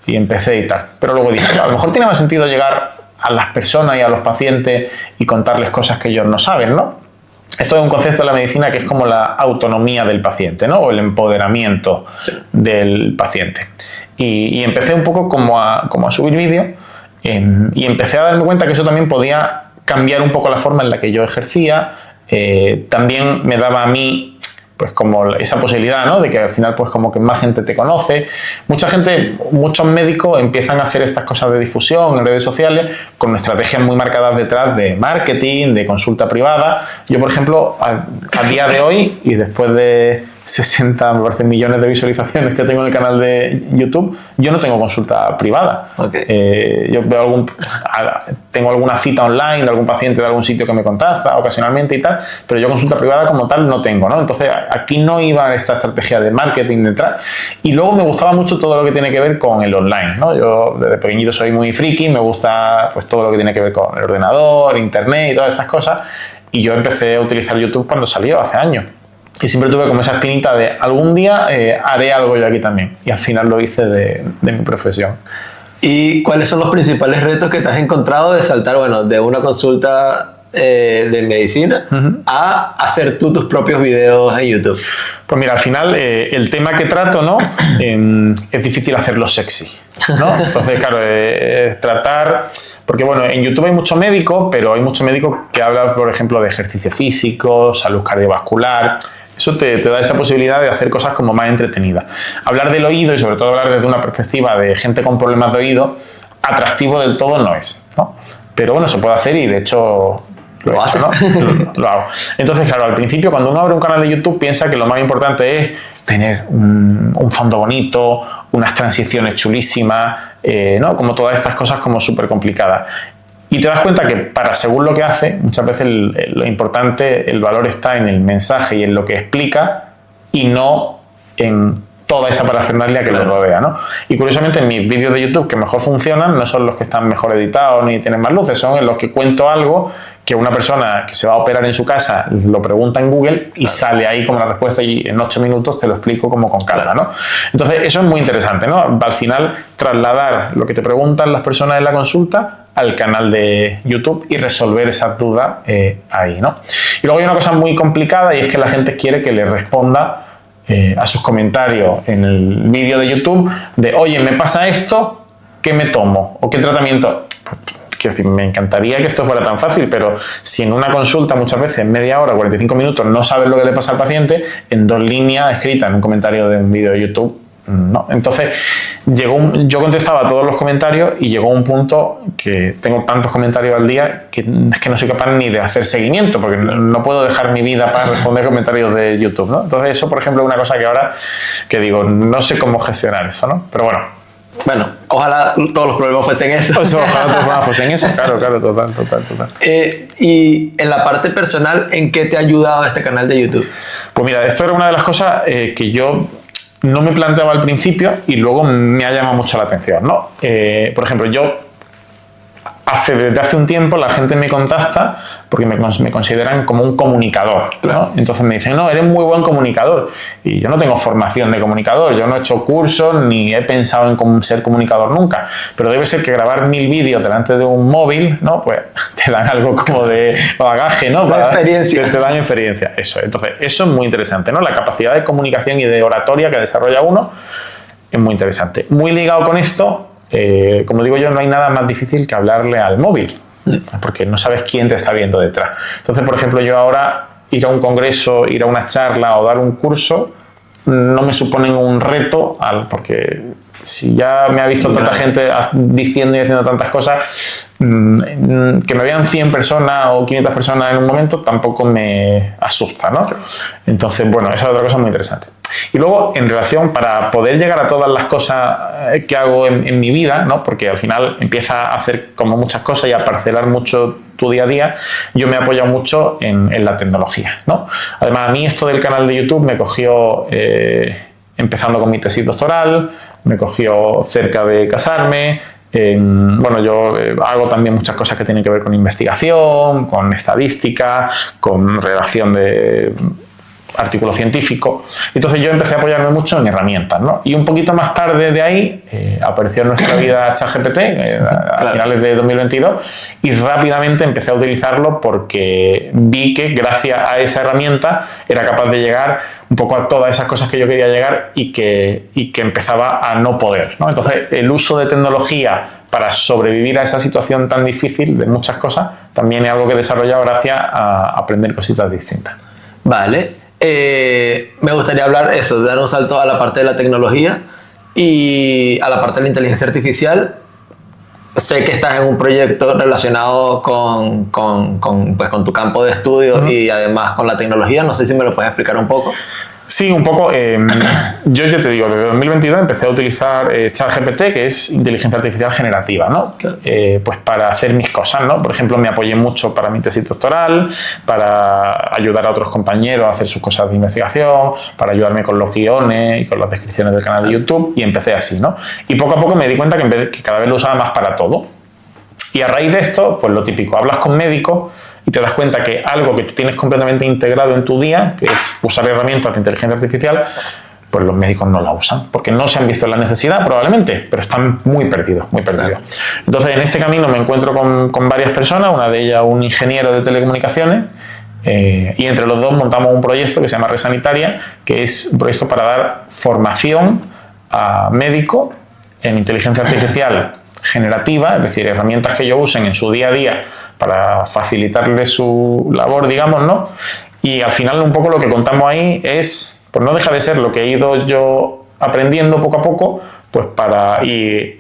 Y empecé y tal, pero luego dije, a lo mejor tiene más sentido llegar a las personas y a los pacientes y contarles cosas que ellos no saben, ¿no? Esto es un concepto de la medicina que es como la autonomía del paciente, ¿no? O el empoderamiento del paciente. Y empecé un poco como a subir vídeos Y empecé a darme cuenta que eso también podía cambiar un poco la forma en la que yo ejercía. También me daba a mí pues como esa posibilidad, ¿no? De que al final pues como que más gente te conoce. Mucha gente, muchos médicos empiezan a hacer estas cosas de difusión en redes sociales con estrategias muy marcadas detrás de marketing, de consulta privada. Yo, por ejemplo, a día de hoy y después de 60, me parece, millones de visualizaciones que tengo en el canal de YouTube, yo no tengo consulta privada. Okay. Yo veo tengo alguna cita online de algún paciente de algún sitio que me contacta ocasionalmente y tal, pero yo consulta privada como tal no tengo, ¿no? Entonces aquí no iba esta estrategia de marketing detrás. Y luego me gustaba mucho todo lo que tiene que ver con el online, ¿no? Yo desde pequeñito soy muy friki, me gusta pues todo lo que tiene que ver con el ordenador, internet y todas estas cosas. Y yo empecé a utilizar YouTube cuando salió, hace años. Y siempre tuve como esa espinita de algún día haré algo yo aquí también. Y al final lo hice de mi profesión. ¿Y cuáles son los principales retos que te has encontrado de saltar, bueno, de una consulta de medicina a hacer tú tus propios videos en YouTube? Pues mira, al final el tema que trato, ¿no? Es difícil hacerlo sexy, ¿no? Entonces, claro, tratar... Porque bueno, en YouTube hay mucho médico, pero hay mucho médico que habla, por ejemplo, de ejercicio físico, salud cardiovascular. Eso te da esa posibilidad de hacer cosas como más entretenidas. Hablar del oído y sobre todo hablar desde una perspectiva de gente con problemas de oído, atractivo del todo no es, ¿no? Pero bueno, se puede hacer y de hecho lo haces, ¿no? Lo hago. Entonces, claro, al principio cuando uno abre un canal de YouTube piensa que lo más importante es tener un fondo bonito, unas transiciones chulísimas, ¿no? Como todas estas cosas como súper complicadas. Y te das cuenta que para según lo que hace, muchas veces lo importante, el valor está en el mensaje y en lo que explica y no en toda esa parafernalia que lo rodea, ¿no? Y curiosamente mis vídeos de YouTube que mejor funcionan no son los que están mejor editados ni tienen más luces, son en los que cuento algo que una persona que se va a operar en su casa lo pregunta en Google y sale ahí como la respuesta y en 8 minutos te lo explico como con calma, ¿no? Entonces eso es muy interesante, ¿no? Al final trasladar lo que te preguntan las personas en la consulta al canal de YouTube y resolver esas dudas ahí, ¿no? Y luego hay una cosa muy complicada y es que la gente quiere que le responda a sus comentarios en el vídeo de YouTube de, oye, me pasa esto, ¿qué me tomo? ¿O qué tratamiento? Quiero decir, me encantaría que esto fuera tan fácil, pero si en una consulta muchas veces media hora, 45 minutos no sabes lo que le pasa al paciente, en 2 líneas escritas en un comentario de un vídeo de YouTube, no. Entonces, yo contestaba todos los comentarios y llegó un punto que tengo tantos comentarios al día que es que no soy capaz ni de hacer seguimiento, porque no puedo dejar mi vida para responder comentarios de YouTube, ¿no? Entonces, eso, por ejemplo, es una cosa que ahora que digo, no sé cómo gestionar eso, ¿no? Pero bueno, ojalá todos los problemas fuesen eso. Ojalá todos los problemas fuesen eso, claro, total. Y en la parte personal, ¿en qué te ha ayudado este canal de YouTube? Pues mira, esto era una de las cosas que yo no me planteaba al principio y luego me ha llamado mucho la atención, ¿no? Por ejemplo, yo desde hace un tiempo la gente me contacta porque me consideran como un comunicador, ¿no? Claro. Entonces me dicen, no, eres muy buen comunicador. Y yo no tengo formación de comunicador, yo no he hecho cursos ni he pensado en ser comunicador nunca. Pero debe ser que grabar 1000 vídeos delante de un móvil, ¿no? Pues te dan algo como de bagaje, ¿no? Experiencia. Te dan experiencia, eso. Entonces, eso es muy interesante, ¿no? La capacidad de comunicación y de oratoria que desarrolla uno es muy interesante. Muy ligado con esto, como digo yo, no hay nada más difícil que hablarle al móvil, porque no sabes quién te está viendo detrás. Entonces, por ejemplo, yo ahora ir a un congreso, ir a una charla o dar un curso no me suponen un reto, porque si ya me ha visto tanta gente diciendo y haciendo tantas cosas, que me vean 100 personas o 500 personas en un momento tampoco me asusta, ¿no? Entonces, bueno, esa es otra cosa muy interesante. Y luego, en relación, para poder llegar a todas las cosas que hago en mi vida, ¿no? Porque al final empieza a hacer como muchas cosas y a parcelar mucho tu día a día, yo me he apoyado mucho en la tecnología, ¿no? Además, a mí esto del canal de YouTube me cogió empezando con mi tesis doctoral, me cogió cerca de casarme. Bueno, yo hago también muchas cosas que tienen que ver con investigación, con estadística, con redacción de artículo científico. Entonces yo empecé a apoyarme mucho en herramientas, ¿no? Y un poquito más tarde de ahí apareció en nuestra vida ChatGPT a finales de 2022 y rápidamente empecé a utilizarlo porque vi que gracias a esa herramienta era capaz de llegar un poco a todas esas cosas que yo quería llegar y que empezaba a no poder, ¿no? Entonces el uso de tecnología para sobrevivir a esa situación tan difícil de muchas cosas, también es algo que he desarrollado gracias a aprender cositas distintas. Vale. Me gustaría hablar eso, dar un salto a la parte de la tecnología y a la parte de la inteligencia artificial. Sé que estás en un proyecto relacionado con tu campo de estudio y además con la tecnología. No sé si me lo puedes explicar un poco. Sí, un poco. Yo ya te digo, desde 2022 empecé a utilizar ChatGPT, que es inteligencia artificial generativa, ¿no? Claro. Pues para hacer mis cosas, ¿no? Por ejemplo, me apoyé mucho para mi tesis doctoral, para ayudar a otros compañeros a hacer sus cosas de investigación, para ayudarme con los guiones y con las descripciones del canal de YouTube, y empecé así, ¿no? Y poco a poco me di cuenta que cada vez lo usaba más para todo. Y a raíz de esto, pues lo típico, hablas con médicos y te das cuenta que algo que tú tienes completamente integrado en tu día, que es usar herramientas de inteligencia artificial, pues los médicos no la usan, porque no se han visto en la necesidad probablemente, pero están muy perdidos, muy perdidos. Claro. Entonces, en este camino me encuentro con varias personas, una de ellas un ingeniero de telecomunicaciones, y entre los dos montamos un proyecto que se llama Red Sanitaria, que es un proyecto para dar formación a médicos en inteligencia artificial generativa, es decir, herramientas que ellos usen en su día a día para facilitarles su labor, digamos, ¿no? Y al final un poco lo que contamos ahí es, pues no deja de ser lo que he ido yo aprendiendo poco a poco, pues para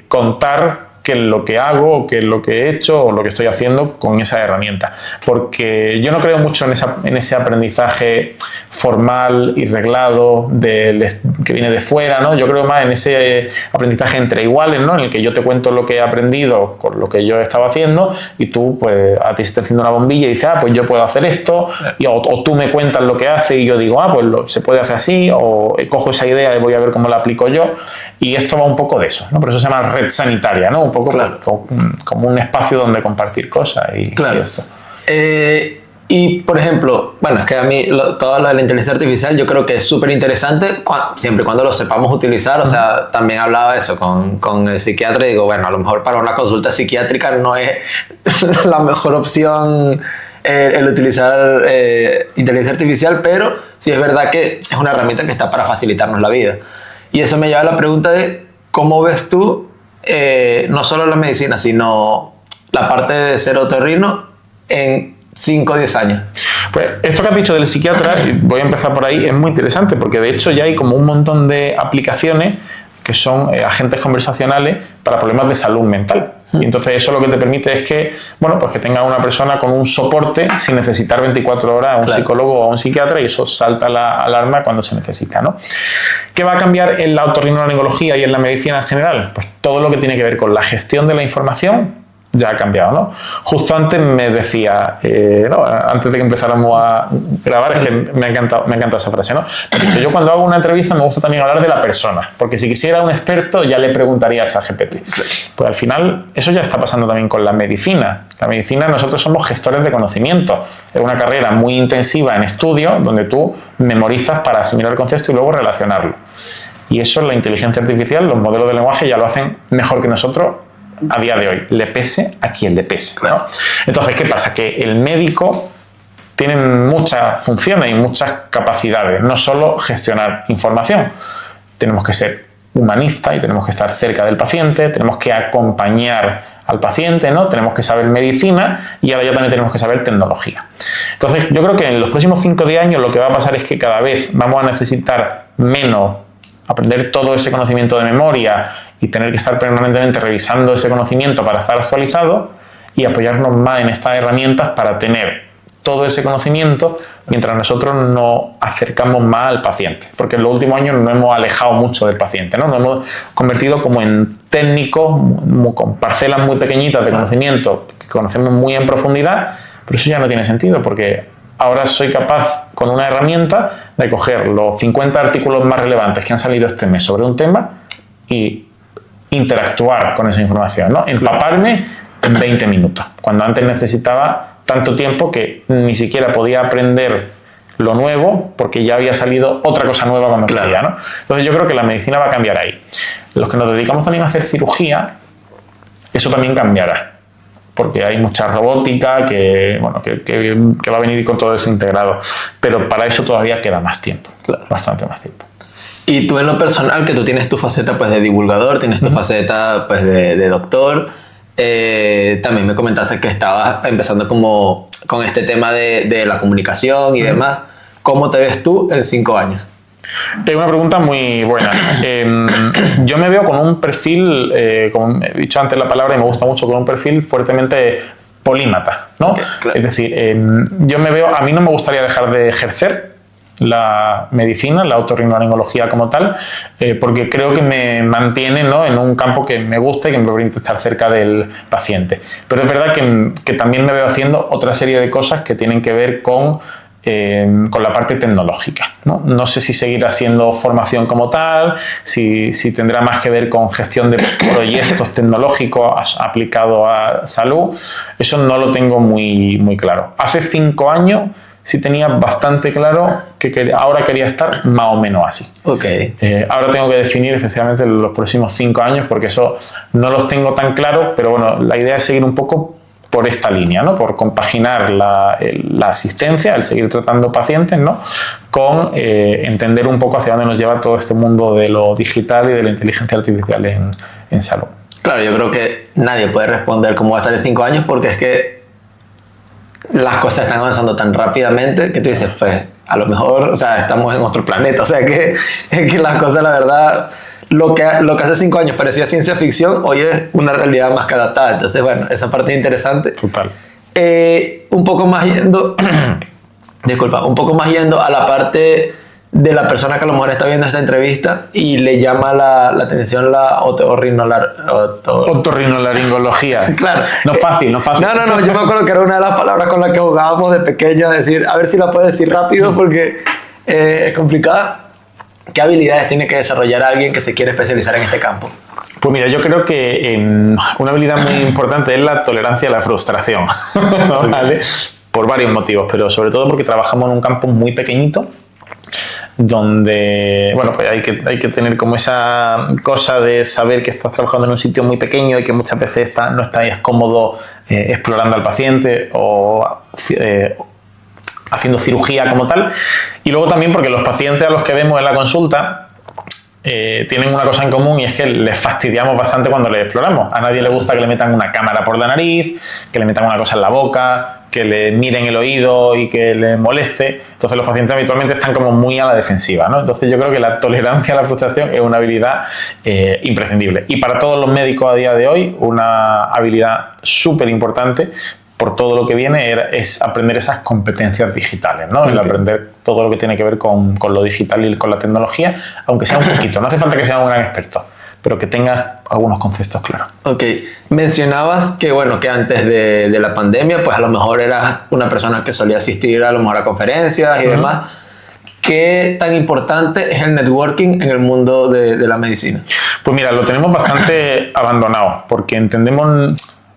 contar qué es lo que hago, qué es lo que he hecho o lo que estoy haciendo con esa herramienta. Porque yo no creo mucho en ese aprendizaje formal y reglado que viene de fuera, ¿no? Yo creo más en ese aprendizaje entre iguales, ¿no? En el que yo te cuento lo que he aprendido con lo que yo he estado haciendo y tú, pues, a ti se te enciende una bombilla y dices, pues yo puedo hacer esto, o tú me cuentas lo que haces y yo digo, pues se puede hacer así, o cojo esa idea y voy a ver cómo la aplico yo. Y esto va un poco de eso, ¿no? Por eso se llama Red Sanitaria, ¿no? Un poco claro. como un espacio donde compartir cosas y eso. Y, por ejemplo, bueno, es que a mí todo lo de la inteligencia artificial yo creo que es súper interesante siempre y cuando lo sepamos utilizar. O sea, también hablaba de eso con el psiquiatra y digo, bueno, a lo mejor para una consulta psiquiátrica no es la mejor opción el utilizar inteligencia artificial, pero sí es verdad que es una herramienta que está para facilitarnos la vida. Y eso me lleva a la pregunta de cómo ves tú no solo la medicina, sino la parte de ser otorrino en 5 o 10 años. Pues esto que has dicho del psiquiatra, voy a empezar por ahí, es muy interesante porque de hecho ya hay como un montón de aplicaciones que son agentes conversacionales para problemas de salud mental. Y entonces eso lo que te permite es que, bueno, pues que tenga una persona con un soporte sin necesitar 24 horas a un psicólogo o a un psiquiatra, y eso salta la alarma cuando se necesita, ¿no? ¿Qué va a cambiar en la otorrinolaringología y en la medicina en general? Pues todo lo que tiene que ver con la gestión de la información ya ha cambiado, ¿no? Justo antes me decía, antes de que empezáramos a grabar, es que me ha encantado esa frase, ¿no? Porque yo cuando hago una entrevista me gusta también hablar de la persona, porque si quisiera un experto ya le preguntaría a ChatGPT. Pues al final eso ya está pasando también con la medicina. La medicina, nosotros somos gestores de conocimiento. Es una carrera muy intensiva en estudio donde tú memorizas para asimilar el concepto y luego relacionarlo. Y eso la inteligencia artificial, los modelos de lenguaje ya lo hacen mejor que nosotros a día de hoy, le pese a quien le pese, ¿no? Entonces, ¿qué pasa? Que el médico tiene muchas funciones y muchas capacidades, no solo gestionar información. Tenemos que ser humanistas y tenemos que estar cerca del paciente, tenemos que acompañar al paciente, ¿no? Tenemos que saber medicina y ahora ya también tenemos que saber tecnología. Entonces, yo creo que en los próximos 5 o 10 años lo que va a pasar es que cada vez vamos a necesitar menos aprender todo ese conocimiento de memoria y tener que estar permanentemente revisando ese conocimiento para estar actualizado, y apoyarnos más en estas herramientas para tener todo ese conocimiento mientras nosotros nos acercamos más al paciente. Porque en los últimos años nos hemos alejado mucho del paciente, ¿no? Nos hemos convertido como en técnicos con parcelas muy pequeñitas de conocimiento que conocemos muy en profundidad, pero eso ya no tiene sentido porque ahora soy capaz con una herramienta de coger los 50 artículos más relevantes que han salido este mes sobre un tema y interactuar con esa información, ¿no? Empaparme en 20 minutos, cuando antes necesitaba tanto tiempo que ni siquiera podía aprender lo nuevo porque ya había salido otra cosa nueva cuando quería, ¿no? Entonces yo creo que la medicina va a cambiar ahí. Los que nos dedicamos también a hacer cirugía, eso también cambiará, porque hay mucha robótica que va a venir con todo eso integrado, pero para eso todavía queda más tiempo, bastante más tiempo. Y tú en lo personal, que tú tienes tu faceta pues de divulgador, tienes tu faceta pues de doctor, también me comentaste que estabas empezando como con este tema de la comunicación y demás. ¿Cómo te ves tú en 5 años? Es una pregunta muy buena. Yo me veo con un perfil, como he dicho antes la palabra y me gusta mucho, con un perfil fuertemente polímata, ¿no? Okay, claro. Es decir, yo me veo, a mí no me gustaría dejar de ejercer la medicina, la otorrinolaringología como tal, porque creo que me mantiene, ¿no?, en un campo que me gusta y que me permite estar cerca del paciente. Pero es verdad que también me veo haciendo otra serie de cosas que tienen que ver con la parte tecnológica, ¿no? No sé si seguirá siendo formación como tal, si tendrá más que ver con gestión de proyectos tecnológicos aplicados a salud. Eso no lo tengo muy, muy claro. Hace 5 años sí tenía bastante claro que ahora quería estar más o menos así. Okay. Ahora tengo que definir efectivamente los próximos 5 años porque eso no los tengo tan claros, pero bueno, la idea es seguir un poco por esta línea, ¿no? Por compaginar la asistencia, el seguir tratando pacientes, ¿no?, con entender un poco hacia dónde nos lleva todo este mundo de lo digital y de la inteligencia artificial en salud. Claro, yo creo que nadie puede responder cómo va a estar en 5 años porque es que las cosas están avanzando tan rápidamente que tú dices, pues a lo mejor, o sea, estamos en otro planeta, o sea, que las cosas, la verdad, lo que hace 5 años parecía ciencia ficción, hoy es una realidad más que adaptada. Entonces, bueno, esa parte es interesante. Total. Un poco más yendo, un poco más yendo a la parte de la persona que a lo mejor está viendo esta entrevista y le llama la atención la otorrinolaringología. Claro. No es fácil, no es fácil. No, yo me acuerdo que era una de las palabras con las que jugábamos de pequeño, a decir, a ver si la puedo decir rápido porque es complicada. ¿Qué habilidades tiene que desarrollar alguien que se quiere especializar en este campo? Pues mira, yo creo que una habilidad muy importante es la tolerancia a la frustración, ¿no? ¿Vale? Por varios motivos, pero sobre todo porque trabajamos en un campo muy pequeñito, donde, bueno, pues hay que tener como esa cosa de saber que estás trabajando en un sitio muy pequeño y que muchas veces no estás cómodo explorando al paciente o haciendo cirugía como tal. Y luego también porque los pacientes a los que vemos en la consulta tienen una cosa en común y es que les fastidiamos bastante cuando les exploramos. A nadie le gusta que le metan una cámara por la nariz, que le metan una cosa en la boca, que le miren el oído y que le moleste. Entonces los pacientes habitualmente están como muy a la defensiva, ¿no? Entonces yo creo que la tolerancia a la frustración es una habilidad imprescindible. Y para todos los médicos a día de hoy, una habilidad súper importante por todo lo que viene es aprender esas competencias digitales, ¿no? Okay. El aprender todo lo que tiene que ver con lo digital y con la tecnología, aunque sea un poquito. No hace falta que sea un gran experto, pero que tengas algunos conceptos claros. Ok. Mencionabas que, bueno, que antes de la pandemia, pues a lo mejor eras una persona que solía asistir a lo mejor a conferencias y demás. ¿Qué tan importante es el networking en el mundo de la medicina? Pues mira, lo tenemos bastante abandonado, porque entendemos...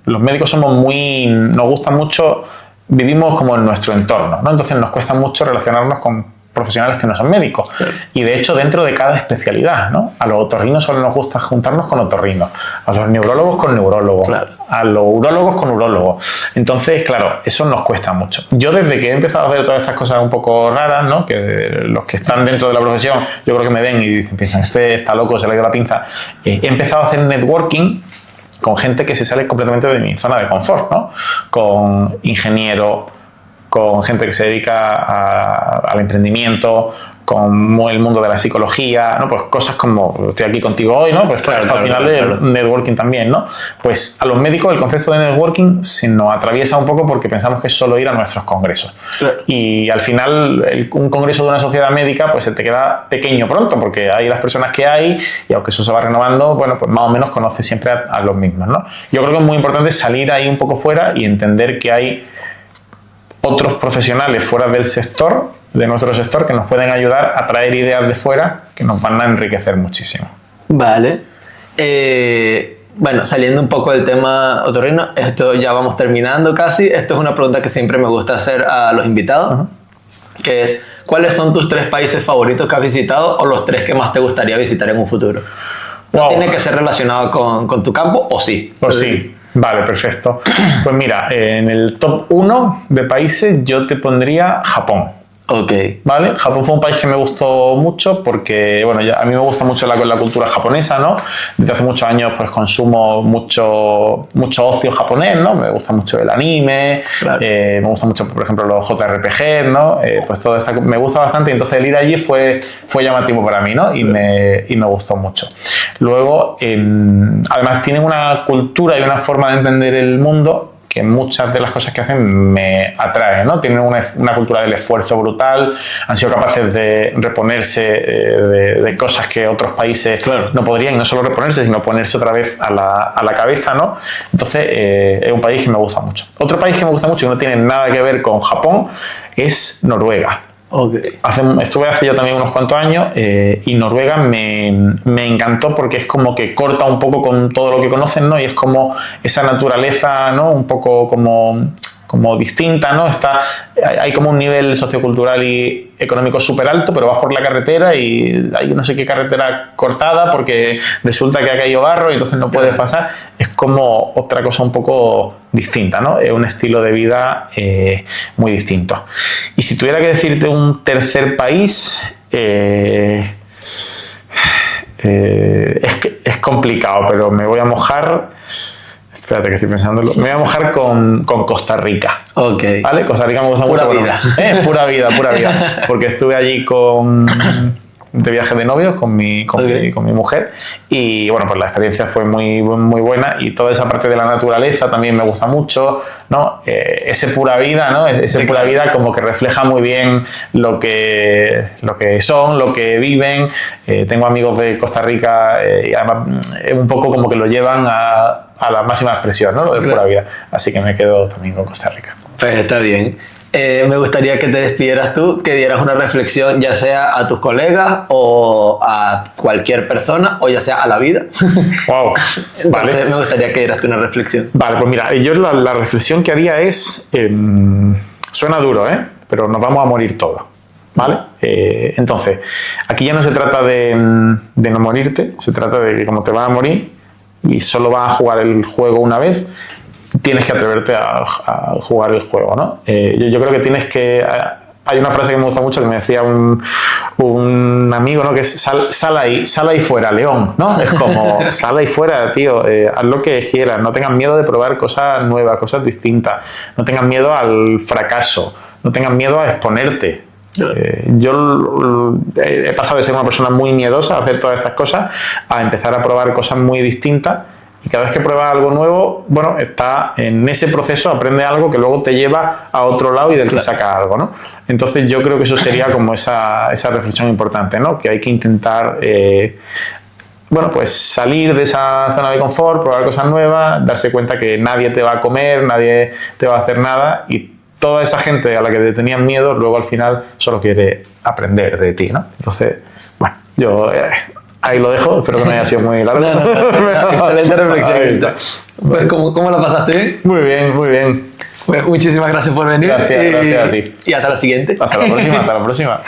Los médicos nos gusta mucho, vivimos como en nuestro entorno, ¿no? Entonces nos cuesta mucho relacionarnos con profesionales que no son médicos. Sí. Y de hecho dentro de cada especialidad, ¿no? A los otorrinos solo nos gusta juntarnos con otorrinos, a los neurólogos con neurólogos, claro, a los urólogos con urólogos. Entonces, claro, eso nos cuesta mucho. Yo desde que he empezado a hacer todas estas cosas un poco raras, ¿no? Que los que están dentro de la profesión, yo creo que me ven y piensan, este está loco, se le ha ido la pinza. He empezado a hacer networking con gente que se sale completamente de mi zona de confort, ¿no? Con ingenieros, con gente que se dedica al emprendimiento, con el mundo de la psicología, ¿no? Pues cosas como, estoy aquí contigo hoy, ¿no? Pues claro, al final del networking también, ¿no? Pues a los médicos el concepto de networking se nos atraviesa un poco porque pensamos que es solo ir a nuestros congresos. Claro. Y al final un congreso de una sociedad médica pues se te queda pequeño pronto porque hay las personas que hay y aunque eso se va renovando, bueno, pues más o menos conoces siempre a los mismos, ¿no? Yo creo que es muy importante salir ahí un poco fuera y entender que hay otros profesionales fuera del sector, de nuestro sector, que nos pueden ayudar a traer ideas de fuera que nos van a enriquecer muchísimo. Vale. Bueno, saliendo un poco del tema otorrino, esto ya vamos terminando casi. Esto es una pregunta que siempre me gusta hacer a los invitados, que es, ¿cuáles son tus 3 países favoritos que has visitado o los 3 que más te gustaría visitar en un futuro? No tiene que ser relacionado con tu campo, ¿o sí? O sí. Vale, perfecto. Pues mira, en el top 1 de países yo te pondría Japón. Ok. ¿Vale? Japón fue un país que me gustó mucho porque, bueno, a mí me gusta mucho la cultura japonesa, ¿no? Desde hace muchos años pues consumo mucho ocio japonés, ¿no? Me gusta mucho el anime, Claro. me gusta mucho, por ejemplo, los JRPG, ¿no? Pues todo esto me gusta bastante y entonces el ir allí fue llamativo para mí, ¿no? Y me gustó mucho. Luego, además tienen una cultura y una forma de entender el mundo que muchas de las cosas que hacen me atraen, ¿no? Tienen una cultura del esfuerzo brutal, han sido capaces de reponerse de cosas que otros países no podrían, y no solo reponerse, sino ponerse otra vez a la cabeza, ¿no? Entonces, es un país que me gusta mucho. Otro país que me gusta mucho y no tiene nada que ver con Japón es Noruega. Okay. Estuve hace ya también unos cuantos años y Noruega me encantó porque es como que corta un poco con todo lo que conocen, ¿no? Y es como esa naturaleza, ¿no? Un poco como distinta, ¿no? Hay como un nivel sociocultural y económico súper alto, pero vas por la carretera y hay no sé qué carretera cortada porque resulta que ha caído barro y entonces no puedes pasar. Es como otra cosa un poco distinta, ¿no? Es un estilo de vida muy distinto. Y si tuviera que decirte un tercer país, es complicado, pero me voy a mojar. Espérate que estoy pensándolo. Me voy a mojar con Costa Rica. Ok. ¿Vale? Costa Rica me gusta pura mucho. Vida. Pura vida. Porque estuve allí de viaje de novios con mi mujer y bueno, pues la experiencia fue muy buena y toda esa parte de la naturaleza también me gusta mucho, ¿no? Ese pura vida, ¿no? Ese pura vida como que refleja muy bien lo que son, lo que viven. Tengo amigos de Costa Rica y además un poco como que lo llevan a la máxima expresión, ¿no? Lo de pura vida. Así que me quedo también con Costa Rica. Pues está bien. Me gustaría que te despidieras tú, que dieras una reflexión ya sea a tus colegas o a cualquier persona o ya sea a la vida. Wow. Entonces Vale. me gustaría que dieras tú una reflexión. Vale, pues mira, yo la reflexión que haría es, suena duro, pero nos vamos a morir todos, ¿vale? Entonces, aquí ya no se trata de no morirte, se trata de que como te vas a morir y solo vas a jugar el juego una vez, tienes que atreverte a jugar el juego, ¿no? Yo creo que tienes que... Hay una frase que me gusta mucho que me decía un amigo, ¿no? Que es sal ahí fuera, león, ¿no? Es como, sal ahí fuera, tío, haz lo que quieras, no tengas miedo de probar cosas nuevas, cosas distintas, no tengas miedo al fracaso, no tengas miedo a exponerte. Yo he pasado de ser una persona muy miedosa a hacer todas estas cosas a empezar a probar cosas muy distintas. Y cada vez que pruebas algo nuevo, bueno, está en ese proceso, aprendes algo que luego te lleva a otro lado y del que sacas algo, ¿no? Entonces yo creo que eso sería como esa reflexión importante, ¿no? Que hay que intentar, bueno, pues salir de esa zona de confort, probar cosas nuevas, darse cuenta que nadie te va a comer, nadie te va a hacer nada y toda esa gente a la que te tenían miedo, luego al final solo quiere aprender de ti, ¿no? Entonces, bueno, yo... ahí lo dejo, espero que no haya sido muy largo. Excelente reflexión. Pues, ¿cómo la pasaste? Muy bien. Pues muchísimas gracias por venir. Gracias a ti. Y hasta la siguiente. Hasta la próxima.